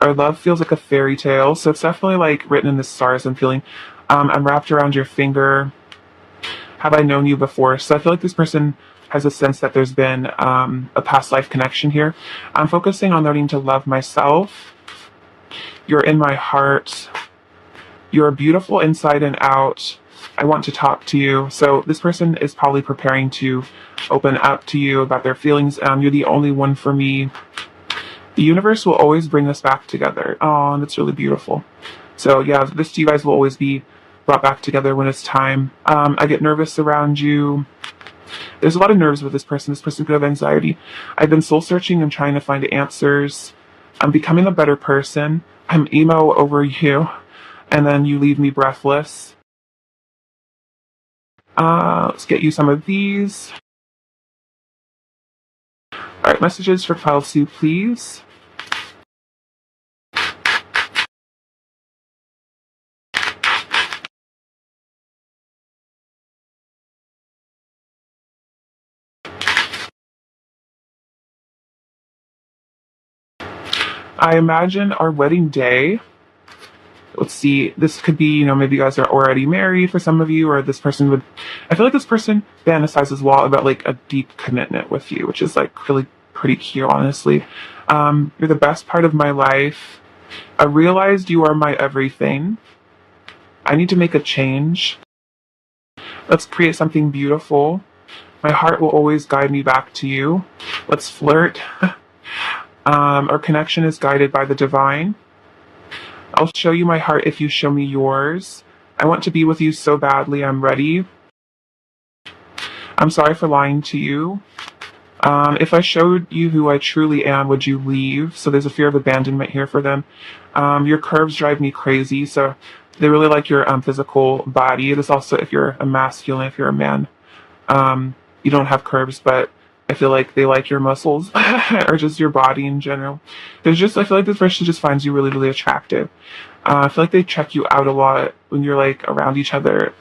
Our love feels like a fairy tale. So it's definitely like written in the stars. I'm feeling. I'm wrapped around your finger. Have I known you before? So I feel like this person has a sense that there's been a past life connection here. I'm focusing on learning to love myself. You're in my heart. You're beautiful inside and out. I want to talk to you. So this person is probably preparing to open up to you about their feelings. You're the only one for me. The universe will always bring us back together. Oh, that's really beautiful. So yeah, this you guys will always be brought back together when it's time. I get nervous around you. There's a lot of nerves with this person. This person could have anxiety. I've been soul searching and trying to find answers. I'm becoming a better person. I'm emo over you. And then you leave me breathless. Let's get you some of these. Alright, messages for file 2, please. I imagine our wedding day. Let's see, this could be, maybe you guys are already married for some of you, or this person would, I feel like this person fantasizes a lot about like a deep commitment with you, which is like really pretty cute, honestly. You're the best part of my life. I realized you are my everything. I need to make a change. Let's create something beautiful. My heart will always guide me back to you. Let's flirt. Our connection is guided by the divine. I'll show you my heart if you show me yours. I want to be with you so badly, I'm ready. I'm sorry for lying to you. If I showed you who I truly am, would you leave? So there's a fear of abandonment here for them. Your curves drive me crazy, so they really like your physical body. It is also if you're a masculine, if you're a man. You don't have curves, but I feel like they like your muscles or just your body in general. I feel like this person just finds you really, really attractive. I feel like they check you out a lot when you're like around each other.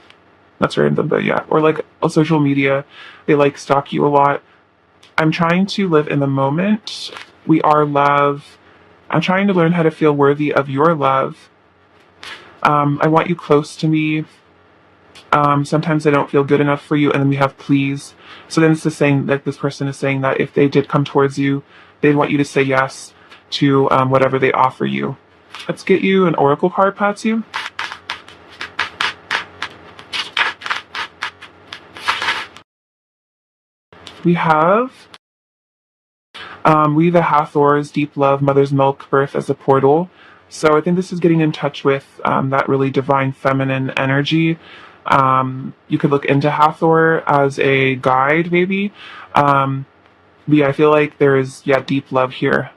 That's random, but yeah. Or like on social media, they like stalk you a lot. I'm trying to live in the moment. We are love. I'm trying to learn how to feel worthy of your love. I want you close to me. Sometimes I don't feel good enough for you, and then we have please. So then it's the saying that this person is saying that if they did come towards you, they'd want you to say yes to whatever they offer you. Let's get you an oracle card, Patsy. We have the Hathors, deep love, mother's milk, birth as a portal. So I think this is getting in touch with that really divine feminine energy. You could look into Hathor as a guide, maybe. Yeah, I feel like there is, deep love here.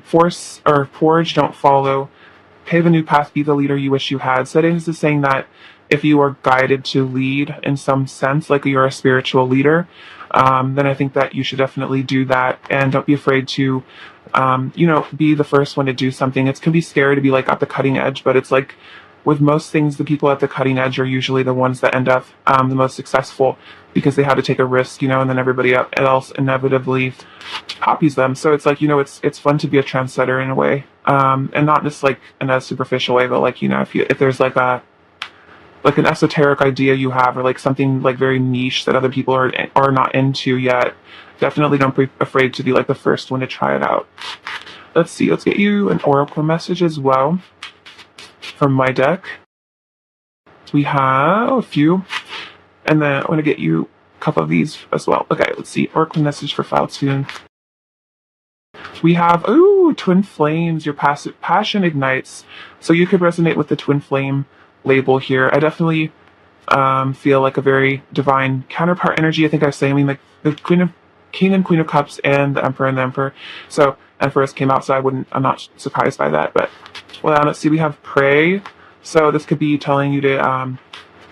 Force or forge, don't follow. Pave a new path, be the leader you wish you had. So this is saying that if you are guided to lead in some sense, like you're a spiritual leader, then I think that you should definitely do that. And don't be afraid to, be the first one to do something. It can be scary to be like at the cutting edge, but it's like, with most things, the people at the cutting edge are usually the ones that end up the most successful because they had to take a risk, and then everybody else inevitably copies them. So it's like, it's fun to be a trendsetter in a way, and not just like in a superficial way, but like, if there's like an esoteric idea you have, or like something like very niche that other people are not into yet, definitely don't be afraid to be like the first one to try it out. Let's see, let's get you an oracle message as well from my deck. We have a few, and then I'm going to get you a couple of these as well. Okay, let's see. Oracle message for file 2. We have, twin flames. Your passion ignites. So you could resonate with the twin flame label here. I definitely feel like a very divine counterpart energy. I think I was saying, like the King and Queen of Cups and the Emperor and the Emperor. So Empress came out, so I'm not surprised by that. But well, let's see. We have pray. So this could be telling you to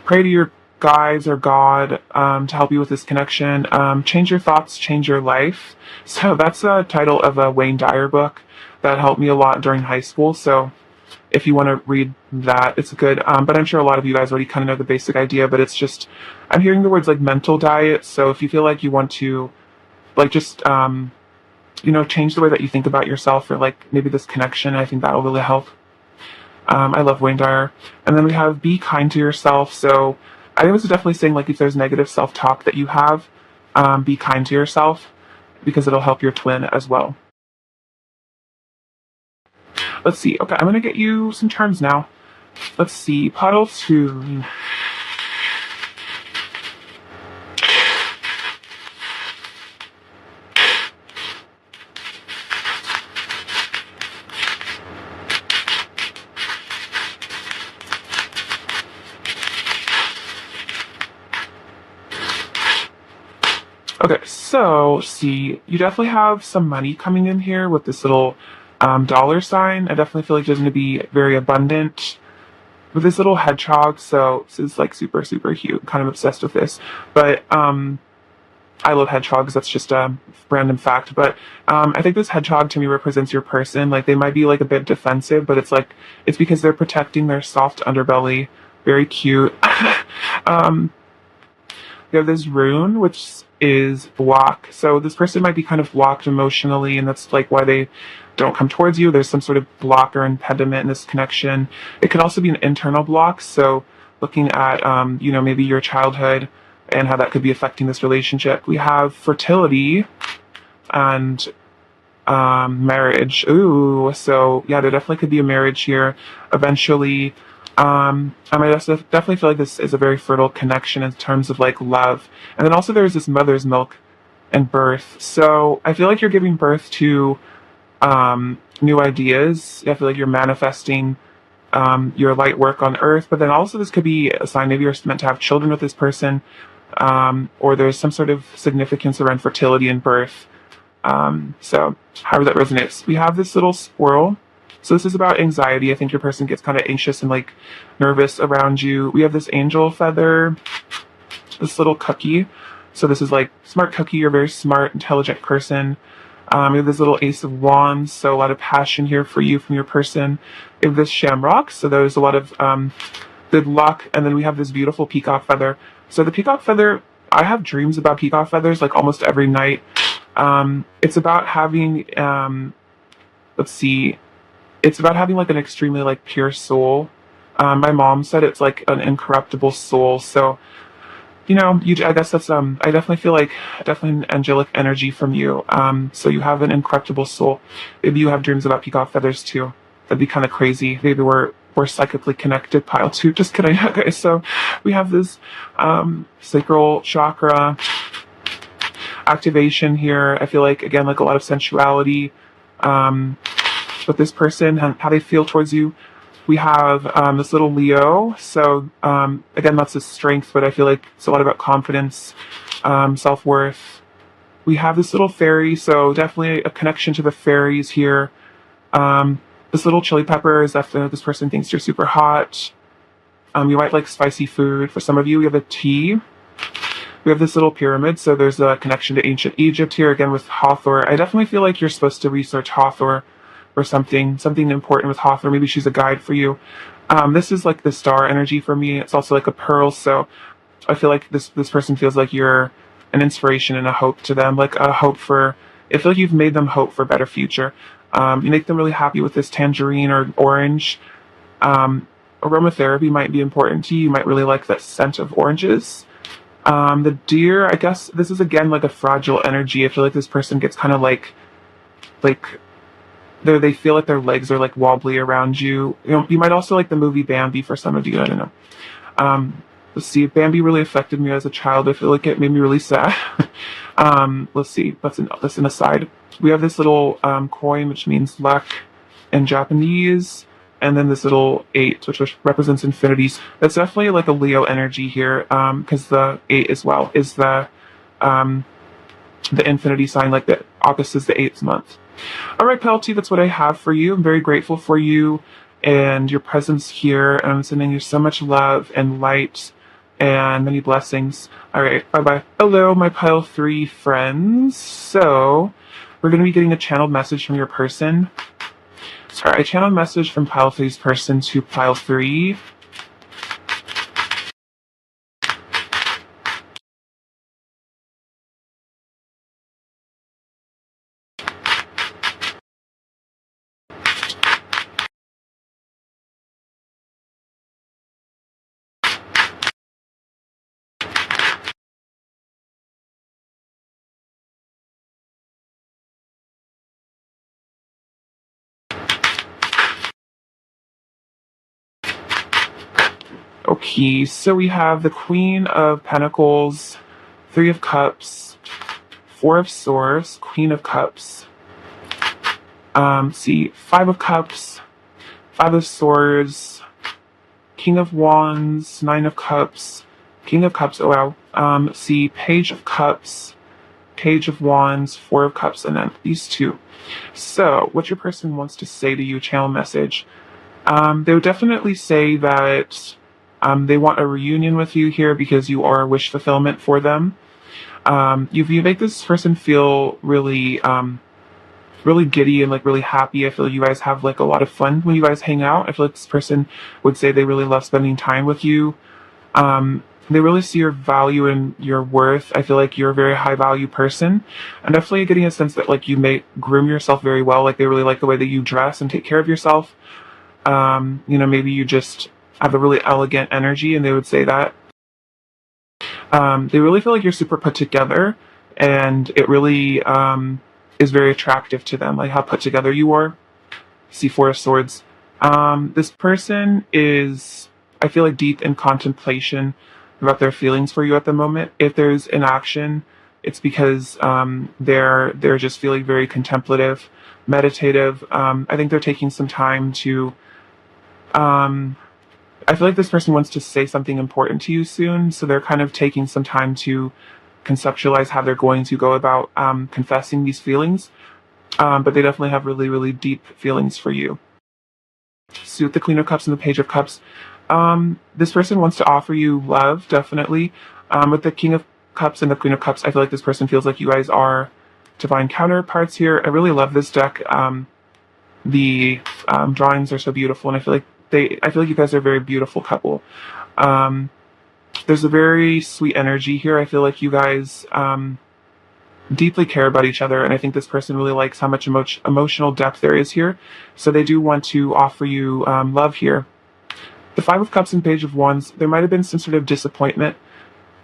pray to your guides or God to help you with this connection. Change your thoughts, change your life. So that's a title of a Wayne Dyer book that helped me a lot during high school. So if you want to read that, it's good. But I'm sure a lot of you guys already kind of know the basic idea, but it's just, I'm hearing the words like mental diet. So if you feel like you want to like just, change the way that you think about yourself or like maybe this connection, I think that'll really help. I love Wayne Dyer. And then we have be kind to yourself. So I was definitely saying like if there's negative self-talk that you have, be kind to yourself because it'll help your twin as well. Let's see. Okay, I'm going to get you some charms now. Let's see. Puddle 2. Okay, so see, you definitely have some money coming in here with this little dollar sign. I definitely feel like there's going to be very abundant with this little hedgehog. So this is like super, super cute. Kind of obsessed with this. But I love hedgehogs. That's just a random fact. But I think this hedgehog to me represents your person. Like they might be like a bit defensive, but it's because they're protecting their soft underbelly. Very cute. We have this rune, which is block. So this person might be kind of blocked emotionally, and that's like why they don't come towards you. There's some sort of block or impediment in this connection. It could also be an internal block. So looking at, maybe your childhood and how that could be affecting this relationship. We have fertility and marriage. Ooh, so yeah, there definitely could be a marriage here eventually. I definitely feel like this is a very fertile connection in terms of like love. And then also there's this mother's milk and birth. So I feel like you're giving birth to new ideas. I feel like you're manifesting your light work on earth. But then also this could be a sign maybe you're meant to have children with this person, or there's some sort of significance around fertility and birth. So however that resonates. We have this little squirrel. So this is about anxiety. I think your person gets kind of anxious and like nervous around you. We have this angel feather, this little cookie. So this is like smart cookie. You're a very smart, intelligent person. We have this little ace of wands. So a lot of passion here for you from your person. We have this shamrock. So there's a lot of good luck. And then we have this beautiful peacock feather. So the peacock feather, I have dreams about peacock feathers like almost every night. It's about having, it's about having like an extremely like pure soul. My mom said it's like an incorruptible soul. So, I guess that's, I definitely feel like definitely an angelic energy from you. So you have an incorruptible soul. Maybe you have dreams about peacock feathers too. That'd be kind of crazy. Maybe we're psychically connected. Pile 2. Just kidding. Okay. So we have this, sacral chakra activation here. I feel like, again, like a lot of sensuality, with this person, how they feel towards you. We have this little Leo. So again, that's his strength, but I feel like it's a lot about confidence, self-worth. We have this little fairy, so definitely a connection to the fairies here. This little chili pepper is definitely this person thinks you're super hot. You might like spicy food. For some of you, we have a tea. We have this little pyramid, so there's a connection to ancient Egypt here, again with Hathor. I definitely feel like you're supposed to research Hathor or something important with Hathor. Maybe she's a guide for you. This is like the star energy for me. It's also like a pearl, so I feel like this person feels like you're an inspiration and a hope to them, like a hope for, I feel like you've made them hope for a better future. You make them really happy with this tangerine or orange. Aromatherapy might be important to you. You might really like the scent of oranges. The deer, I guess this is again like a fragile energy. I feel like this person gets kind of like they feel like their legs are like wobbly around you. You might also like the movie Bambi for some of you. I don't know. Let's see. Bambi really affected me as a child. I feel like it made me really sad. Let's see. That's an aside. We have this little coin which means luck in Japanese. And then this little 8, which represents infinities. That's definitely like a Leo energy here, because the 8 as well is the infinity sign, like the August is the 8th month. All right, Pelty, that's what I have for you. I'm very grateful for you and your presence here. And I'm sending you so much love and light and many blessings. All right, bye-bye. Hello, my pile 3 friends. So, we're going to be getting a channeled message from your person. Sorry, I channeled a message from pile 3's person to pile 3. Okay, so we have the Queen of Pentacles, 3 of Cups, 4 of Swords, Queen of Cups. See, 5 of Cups, 5 of Swords, King of Wands, 9 of Cups, King of Cups, oh wow. See, Page of Cups, Page of Wands, 4 of Cups, and then these 2. So, what your person wants to say to you, channel message. They would definitely say that they want a reunion with you here because you are wish fulfillment for them. You make this person feel really, really giddy and like really happy. I feel like you guys have like a lot of fun when you guys hang out. I feel like this person would say they really love spending time with you. They really see your value and your worth. I feel like you're a very high value person. I'm definitely getting a sense that like you may groom yourself very well. Like they really like the way that you dress and take care of yourself. Maybe you just have a really elegant energy, and they would say that. They really feel like you're super put together, and it really is very attractive to them, like how put together you are. See, 4 of Swords. This person is, I feel like, deep in contemplation about their feelings for you at the moment. If there's inaction, it's because they're just feeling very contemplative, meditative. I think they're taking some time to I feel like this person wants to say something important to you soon, so they're kind of taking some time to conceptualize how they're going to go about confessing these feelings. But they definitely have really, really deep feelings for you. So with the Queen of Cups and the Page of Cups, this person wants to offer you love, definitely. With the King of Cups and the Queen of Cups, I feel like this person feels like you guys are divine counterparts here. I really love this deck. The drawings are so beautiful, and I feel like you guys are a very beautiful couple. There's a very sweet energy here. I feel like you guys deeply care about each other, and I think this person really likes how much emotional depth there is here. So they do want to offer you love here. The 5 of Cups and Page of Wands, there might have been some sort of disappointment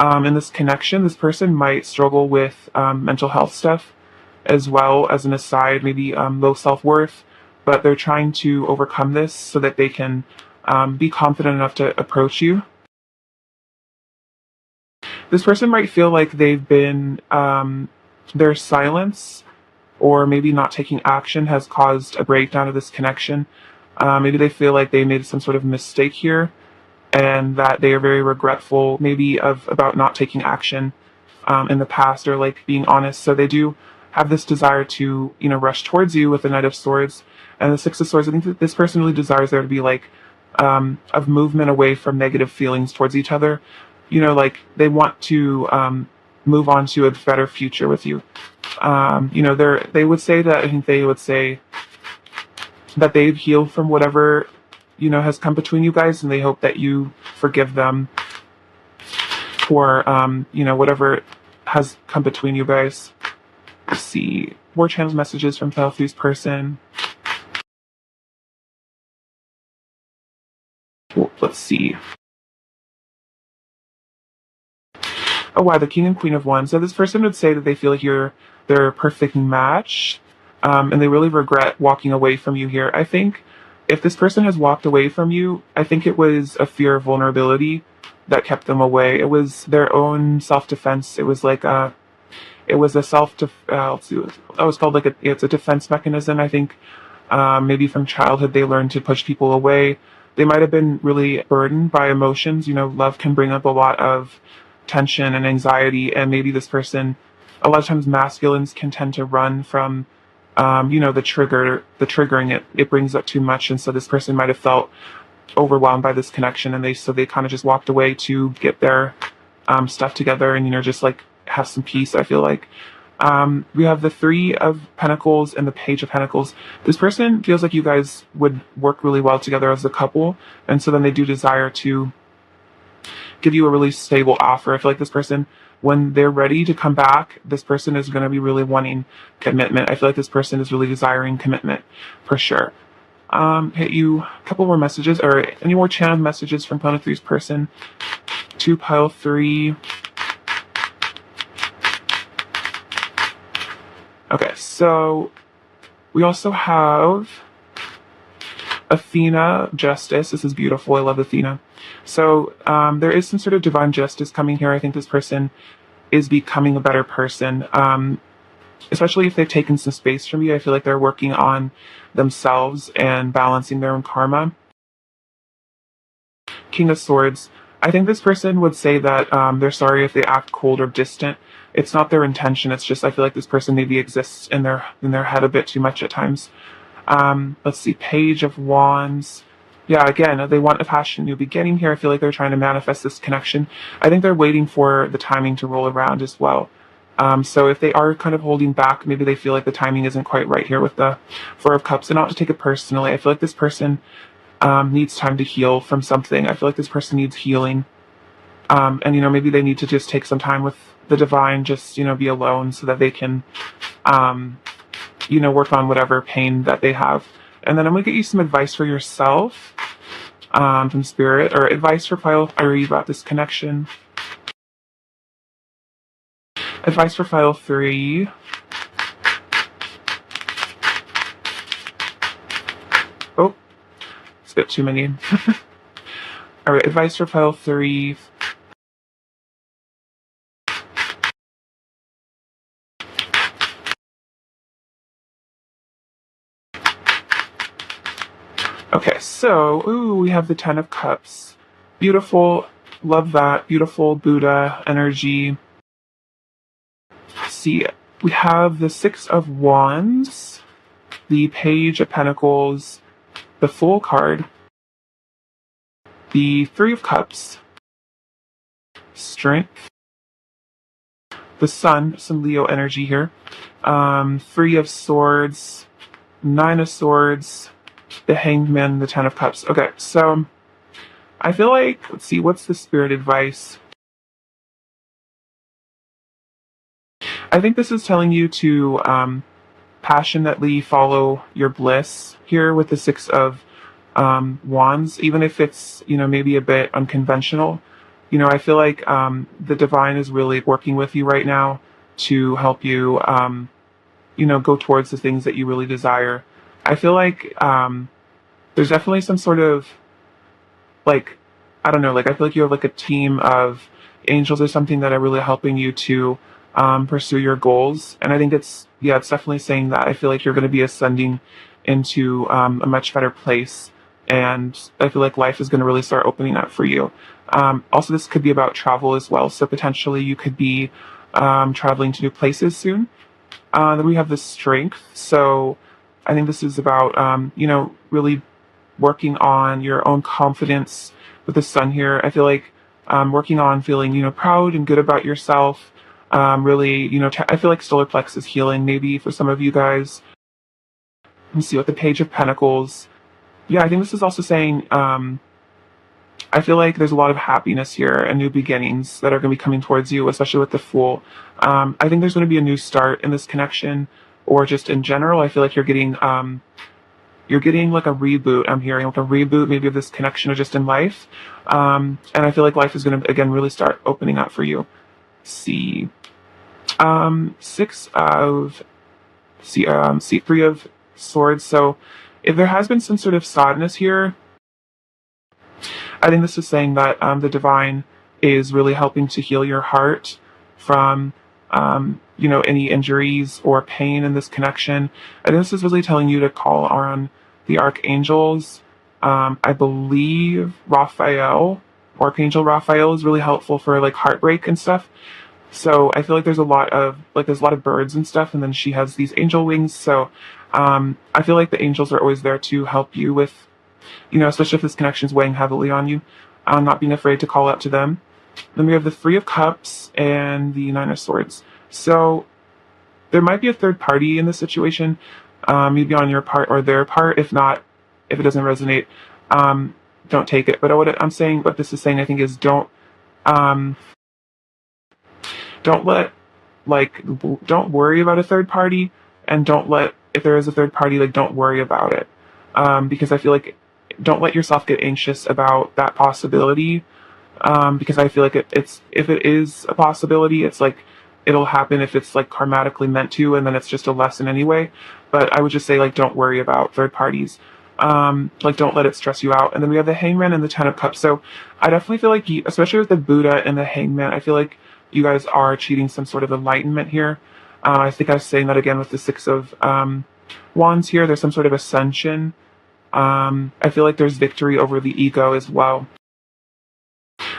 in this connection. This person might struggle with mental health stuff, as well as an aside, maybe low self-worth. But they're trying to overcome this so that they can be confident enough to approach you. This person might feel like they've been, their silence or maybe not taking action has caused a breakdown of this connection. Maybe they feel like they made some sort of mistake here and that they are very regretful maybe about not taking action in the past, or like being honest. So they do have this desire to, rush towards you with the Knight of Swords and the 6 of Swords. I think that this person really desires there to be like of movement away from negative feelings towards each other. Like they want to move on to a better future with you. They would say that, I think they would say that they've healed from whatever, has come between you guys, and they hope that you forgive them for, whatever has come between you guys. Let's see. More channels messages from Pile 3's person. Let's see. Oh wow, the King and Queen of Wands. So this person would say that they feel like you're their perfect match, and they really regret walking away from you here. I think if this person has walked away from you, I think it was a fear of vulnerability that kept them away. It was their own self-defense. It was like it was a it's called like it's a defense mechanism. I think maybe from childhood they learned to push people away. They might have been really burdened by emotions. Love can bring up a lot of tension and anxiety, and maybe this person, a lot of times masculines can tend to run from the triggering. It brings up too much, and so this person might have felt overwhelmed by this connection, and they kind of just walked away to get their stuff together and, you know, just like have some peace, I feel like. We have the Three of Pentacles and the Page of Pentacles. This person feels like you guys would work really well together as a couple, and so then they do desire to give you a really stable offer. I feel like this person, when they're ready to come back, this person is going to be really wanting commitment. I feel like this person is really desiring commitment for sure. Hit you a couple more messages, or any more channeled messages from Pile 3's person to Pile 3. Okay, so we also have Athena, Justice. This is beautiful. I love Athena. So there is some sort of divine justice coming here. I think this person is becoming a better person, especially if they've taken some space from you. I feel like they're working on themselves and balancing their own karma. King of Swords. I think this person would say that they're sorry if they act cold or distant. It's not their intention. It's just I feel like this person maybe exists in their head a bit too much at times. Let's see, Page of Wands. Yeah, again, they want a passion, new beginning here. I feel like they're trying to manifest this connection. I think they're waiting for the timing to roll around as well. So if they are kind of holding back, maybe they feel like the timing isn't quite right here with the Four of Cups. And not to take it personally, I feel like this person needs time to heal from something. I feel like this person needs healing. And, you know, maybe they need to just take some time with the divine, just, you know, be alone so that they can, you know, work on whatever pain that they have. And then I'm going to get you some advice for yourself from Spirit, or advice for Pile 3 about this connection. Advice for Pile 3. Oh, it's a bit too many. All right, advice for Pile 3. Okay, so, ooh, we have the Ten of Cups. Beautiful, love that. Beautiful Buddha energy. See, we have the Six of Wands, the Page of Pentacles, the Fool card, the Three of Cups, Strength, the Sun, some Leo energy here, Three of Swords, Nine of Swords, the Hanged Man, the Ten of Cups. Okay, so I feel like, let's see, what's the Spirit advice? I think this is telling you to passionately follow your bliss here with the Six of Wands, even if it's, you know, maybe a bit unconventional. You know, I feel like the divine is really working with you right now to help you, you know, go towards the things that you really desire. I feel like there's definitely some sort of, like, I don't know, like I feel like you have like a team of angels or something that are really helping you to pursue your goals. And I think it's definitely saying that. I feel like you're going to be ascending into a much better place. And I feel like life is going to really start opening up for you. Also, this could be about travel as well. So potentially you could be traveling to new places soon. Then we have the Strength. So I think this is about, you know, really working on your own confidence with the Sun here. I feel like working on feeling, you know, proud and good about yourself. Really, you know, I feel like solar plexus healing maybe for some of you guys. Let's see, with the Page of Pentacles. Yeah, I think this is also saying, I feel like there's a lot of happiness here and new beginnings that are going to be coming towards you, especially with the Fool. I think there's going to be a new start in this connection, or just in general. I feel like you're getting like a reboot. I'm hearing like a reboot maybe of this connection, or just in life. And I feel like life is going to, again, really start opening up for you. See, Three of Swords. So if there has been some sort of sadness here, I think this is saying that the divine is really helping to heal your heart from, you know, any injuries or pain in this connection. I think this is really telling you to call on the archangels. I believe Archangel Raphael is really helpful for like heartbreak and stuff. So I feel like there's a lot of birds and stuff, and then she has these angel wings. So I feel like the angels are always there to help you with especially if this connection is weighing heavily on you, not being afraid to call out to them. Then we have the Three of Cups and the Nine of Swords. So there might be a third party in this situation, maybe on your part or their part. If not, if it doesn't resonate, don't take it. But what this is saying, I think, is don't worry about a third party, and if there is a third party, don't worry about it. Because I feel like don't let yourself get anxious about that possibility. Because I feel like if it is a possibility, it's like it'll happen if it's karmatically meant to, and then it's just a lesson anyway. But I would just say don't worry about third parties. Don't let it stress you out. And then we have the Hangman and the Ten of Cups. So I definitely feel like especially with the Buddha and the Hangman, I feel like you guys are achieving some sort of enlightenment here. I think I was saying that again with the Six of Wands here. There's some sort of ascension. I feel like there's victory over the ego as well.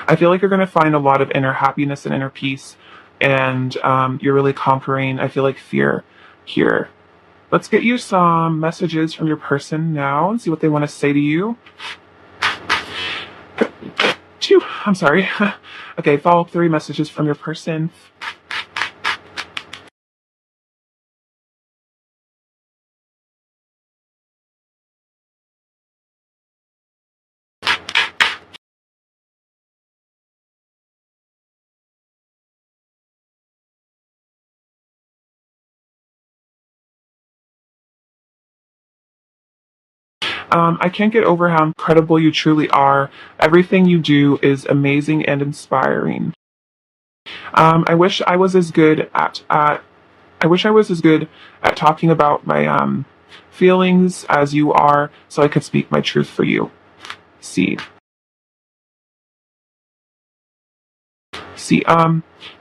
I feel like you're going to find a lot of inner happiness and inner peace, and you're really conquering, I feel like, fear here. Let's get you some messages from your person now and see what they want to say to you. I'm sorry. Okay, follow 3 messages from your person. I can't get over how incredible you truly are. Everything you do is amazing and inspiring. I wish I was as good at talking about my feelings as you are, so I could speak my truth for you. See,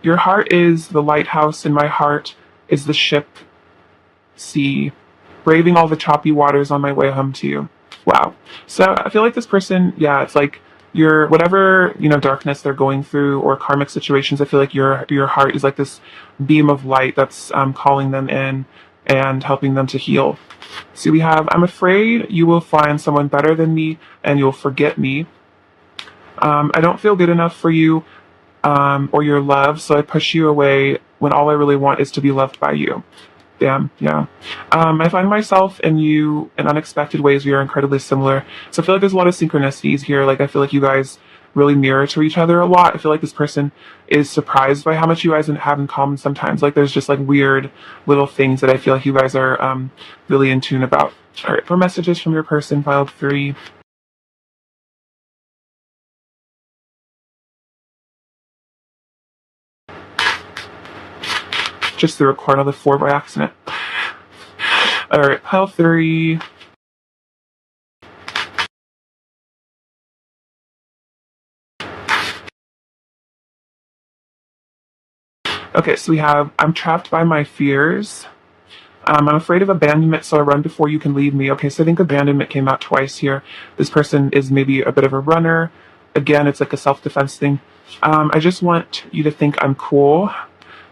your heart is the lighthouse, and my heart is the ship. See, braving all the choppy waters on my way home to you. Wow. So I feel like this person, it's like whatever, darkness they're going through or karmic situations, I feel like your heart is like this beam of light that's calling them in and helping them to heal. So we have, I'm afraid you will find someone better than me and you'll forget me. I don't feel good enough for you or your love, so I push you away when all I really want is to be loved by you. Damn, yeah. I find myself and you in unexpected ways. We are incredibly similar. So I feel like there's a lot of synchronicities here. I feel like you guys really mirror to each other a lot. I feel like this person is surprised by how much you guys have in common sometimes. There's just weird little things that I feel like you guys are really in tune about. All right, for messages from your person, filed 3. Just the record on the 4 by accident. Alright, pile 3. Okay, so we have, I'm trapped by my fears. I'm afraid of abandonment, so I run before you can leave me. Okay, so I think abandonment came out twice here. This person is maybe a bit of a runner. Again, it's like a self-defense thing. I just want you to think I'm cool.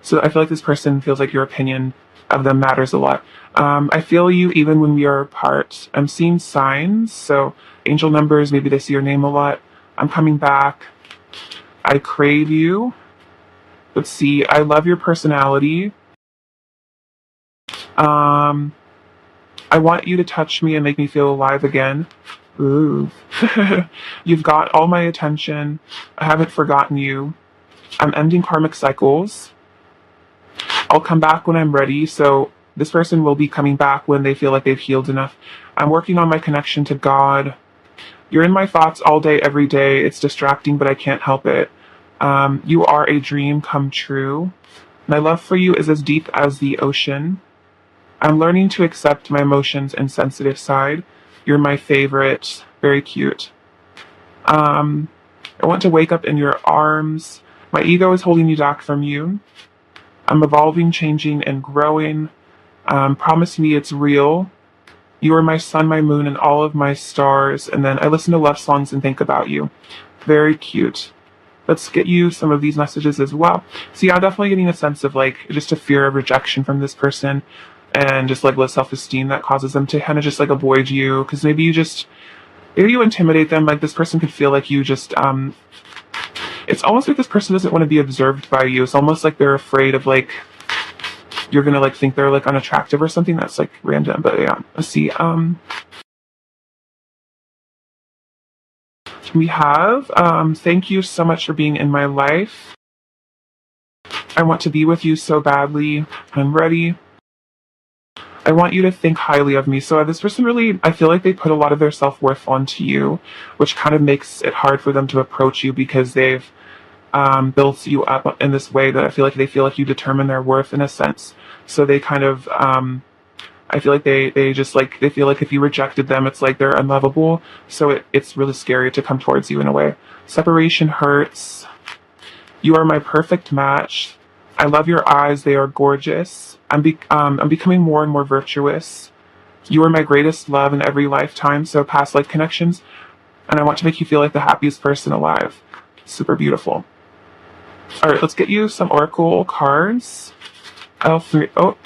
So I feel like this person feels like your opinion of them matters a lot. I feel you even when we are apart. I'm seeing signs, so angel numbers, maybe they see your name a lot. I'm coming back. I crave you. Let's see, I love your personality. I want you to touch me and make me feel alive again. Ooh. You've got all my attention. I haven't forgotten you. I'm ending karmic cycles. I'll come back when I'm ready, so this person will be coming back when they feel like they've healed enough. I'm working on my connection to God. You're in my thoughts all day, every day. It's distracting, but I can't help it. You are a dream come true. My love for you is as deep as the ocean. I'm learning to accept my emotions and sensitive side. You're my favorite. Very cute. I want to wake up in your arms. My ego is holding me back from you. I'm evolving, changing, and growing. Promise me it's real. You are my sun, my moon, and all of my stars. And then I listen to love songs and think about you. Very cute. Let's get you some of these messages as well. See, I'm definitely getting a sense of just a fear of rejection from this person, and just low self-esteem that causes them to kind of just avoid you, because maybe maybe you intimidate them. Like this person could feel like you just, it's almost like this person doesn't want to be observed by you. It's almost like they're afraid of like, you're gonna like think they're like unattractive or something. That's like random, but yeah, let's see. We have, thank you so much for being in my life. I want to be with you so badly. I'm ready. I want you to think highly of me. So this person really, I feel like they put a lot of their self-worth onto you, which kind of makes it hard for them to approach you because they've built you up in this way that I feel like they feel like you determine their worth in a sense. So they kind of, I feel like they just like, they feel like if you rejected them, it's like they're unlovable. So it's really scary to come towards you in a way. Separation hurts. You are my perfect match. I love your eyes. They are gorgeous. I'm becoming more and more virtuous. You are my greatest love in every lifetime. So past life connections. And I want to make you feel like the happiest person alive. Super beautiful. All right, let's get you some oracle cards. Oh.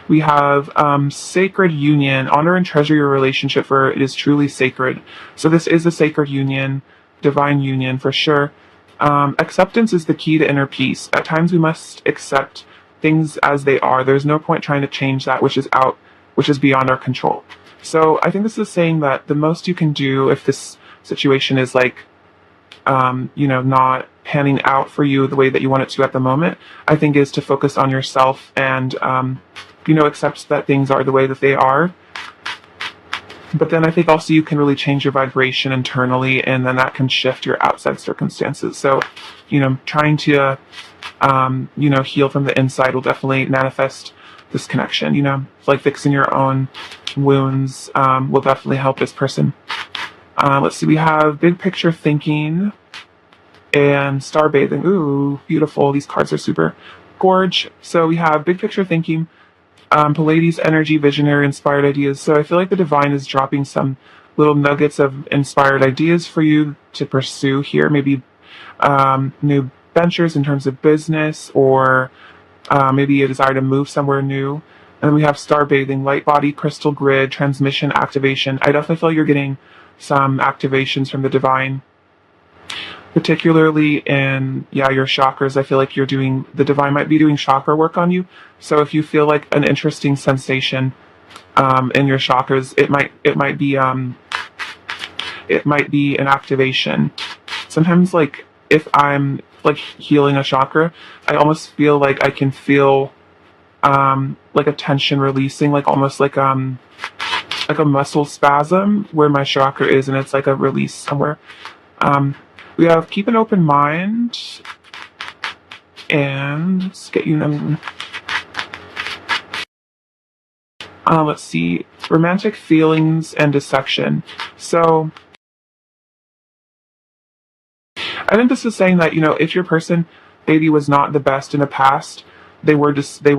We have sacred union. Honor and treasure your relationship, for it is truly sacred. So this is a sacred union, divine union for sure. Acceptance is the key to inner peace. At times we must accept things as they are. There's no point trying to change that which is beyond our control. So I think this is saying that the most you can do if this situation is like, not panning out for you the way that you want it to at the moment, I think is to focus on yourself and, accept that things are the way that they are. But then I think also you can really change your vibration internally, and then that can shift your outside circumstances. So, trying to, heal from the inside will definitely manifest this connection, like fixing your own wounds will definitely help this person. Let's see, we have big picture thinking and star bathing. Ooh, beautiful. These cards are super gorge. So we have big picture thinking, Pallades energy, visionary, inspired ideas. So I feel like the divine is dropping some little nuggets of inspired ideas for you to pursue here. Maybe new ventures in terms of business, or maybe a desire to move somewhere new. And then we have star bathing, light body, crystal grid, transmission, activation. I definitely feel you're getting some activations from the divine, particularly in your chakras. I feel like the divine might be doing chakra work on you. So if you feel like an interesting sensation in your chakras, it might be an activation. Sometimes, like if I'm like healing a chakra, I almost feel like I can feel like a tension releasing, like almost like a muscle spasm where my chakra is, and it's like a release somewhere. We have keep an open mind, and let's get you. Let's see, romantic feelings and deception. So I think this is saying that, if your person maybe was not the best in the past, they were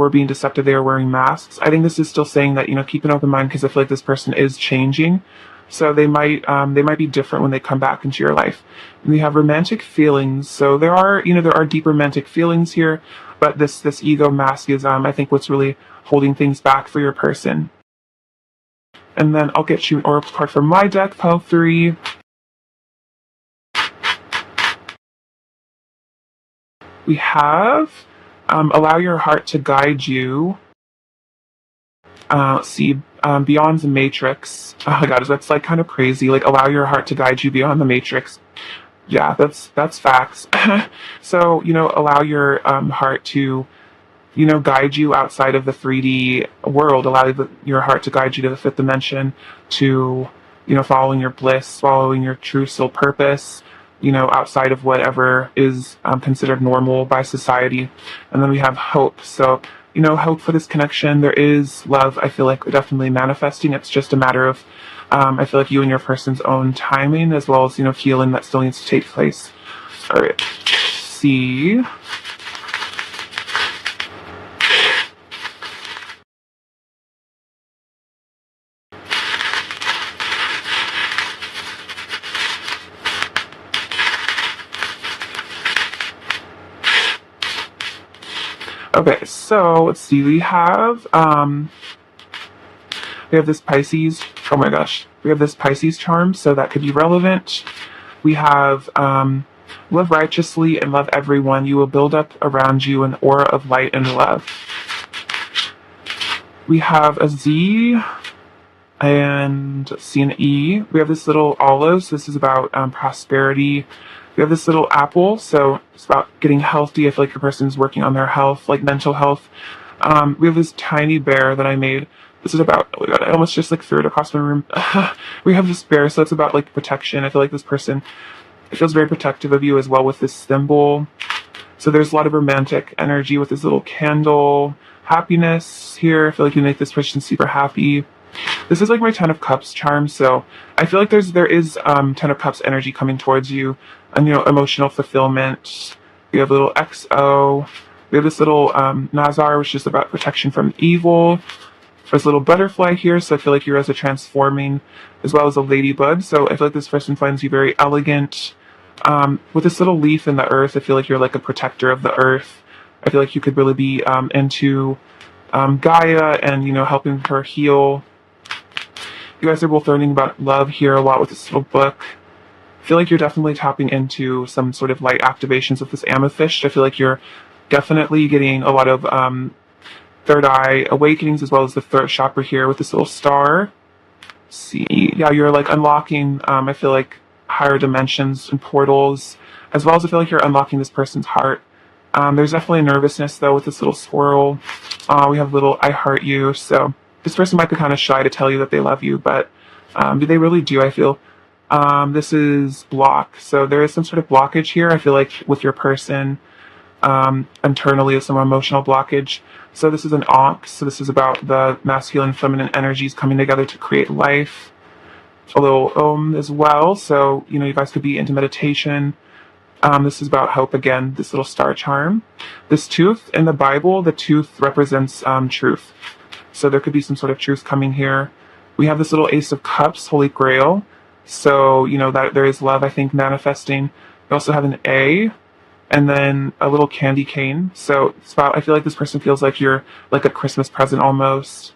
being deceptive, they were wearing masks. I think this is still saying that, keep an open mind, because I feel like this person is changing. So they might be different when they come back into your life. And we have romantic feelings. So there are deep romantic feelings here, but this ego mask is, I think, what's really holding things back for your person. And then I'll get you an oracle card from my deck, pile 3. We have allow your heart to guide you. Let's see, beyond the matrix. Oh my god, that's like kind of crazy. Like, allow your heart to guide you beyond the matrix. Yeah, that's facts. So, allow your heart to, guide you outside of the 3D world. Allow your heart to guide you to the 5th dimension, to, following your bliss, following your true soul purpose, outside of whatever is considered normal by society. And then we have hope. So, hope for this connection. There is love, I feel like, definitely manifesting. It's just a matter of, I feel like, you and your person's own timing, as well as, healing that still needs to take place. All right. See. Okay, so let's see. We have this Pisces Oh my gosh. We have this Pisces charm, so that could be relevant. We have live righteously and love everyone. You will build up around you an aura of light and love. We have a Z and C and E. We have this little olive, so this is about prosperity. We have this little apple, so it's about getting healthy. I feel like your person's working on their health, like mental health. We have this tiny bear that I made. This is about, oh my god, I almost just like threw it across my room. We have this bear, so it's about like protection. I feel like this person, it feels very protective of you as well with this symbol. So there's a lot of romantic energy with this little candle. Happiness here. I feel like you make this person super happy. This is like my Ten of Cups charm, so I feel like there is Ten of Cups energy coming towards you, and emotional fulfillment. We have a little XO. We have this little Nazar, which is about protection from evil. There's a little butterfly here, so I feel like you're as a transforming, as well as a ladybug. So I feel like this person finds you very elegant. With this little leaf in the earth, I feel like you're like a protector of the earth. I feel like you could really be into Gaia and, helping her heal. You guys are both learning about love here a lot with this little book. I feel like you're definitely tapping into some sort of light activations with this amethyst. I feel like you're definitely getting a lot of third eye awakenings, as well as the third chakra here with this little star. See, yeah, you're like unlocking, I feel like, higher dimensions and portals, as well as I feel like you're unlocking this person's heart. There's definitely nervousness though with this little swirl. We have little I heart you, so this person might be kind of shy to tell you that they love you, but do they really do? I feel this is block, so there is some sort of blockage here. I feel like with your person internally is some emotional blockage. So this is an ox, so this is about the masculine and feminine energies coming together to create life. A little as well, so you guys could be into meditation. This is about hope again, this little star charm. This tooth in the Bible, the tooth represents truth. So there could be some sort of truth coming here. We have this little Ace of Cups, Holy Grail. So, that there is love, I think, manifesting. We also have an A, and then a little candy cane. So it's about, I feel like this person feels like you're like a Christmas present almost.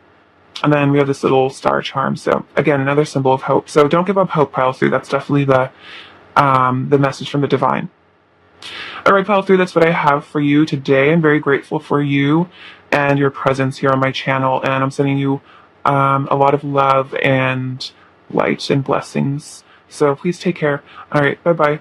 And then we have this little star charm. So again, another symbol of hope. So don't give up hope, pile 3. That's definitely the message from the divine. All right, pile 3, that's what I have for you today. I'm very grateful for you and your presence here on my channel, and I'm sending you a lot of love and light and blessings. So please take care. All right, bye-bye.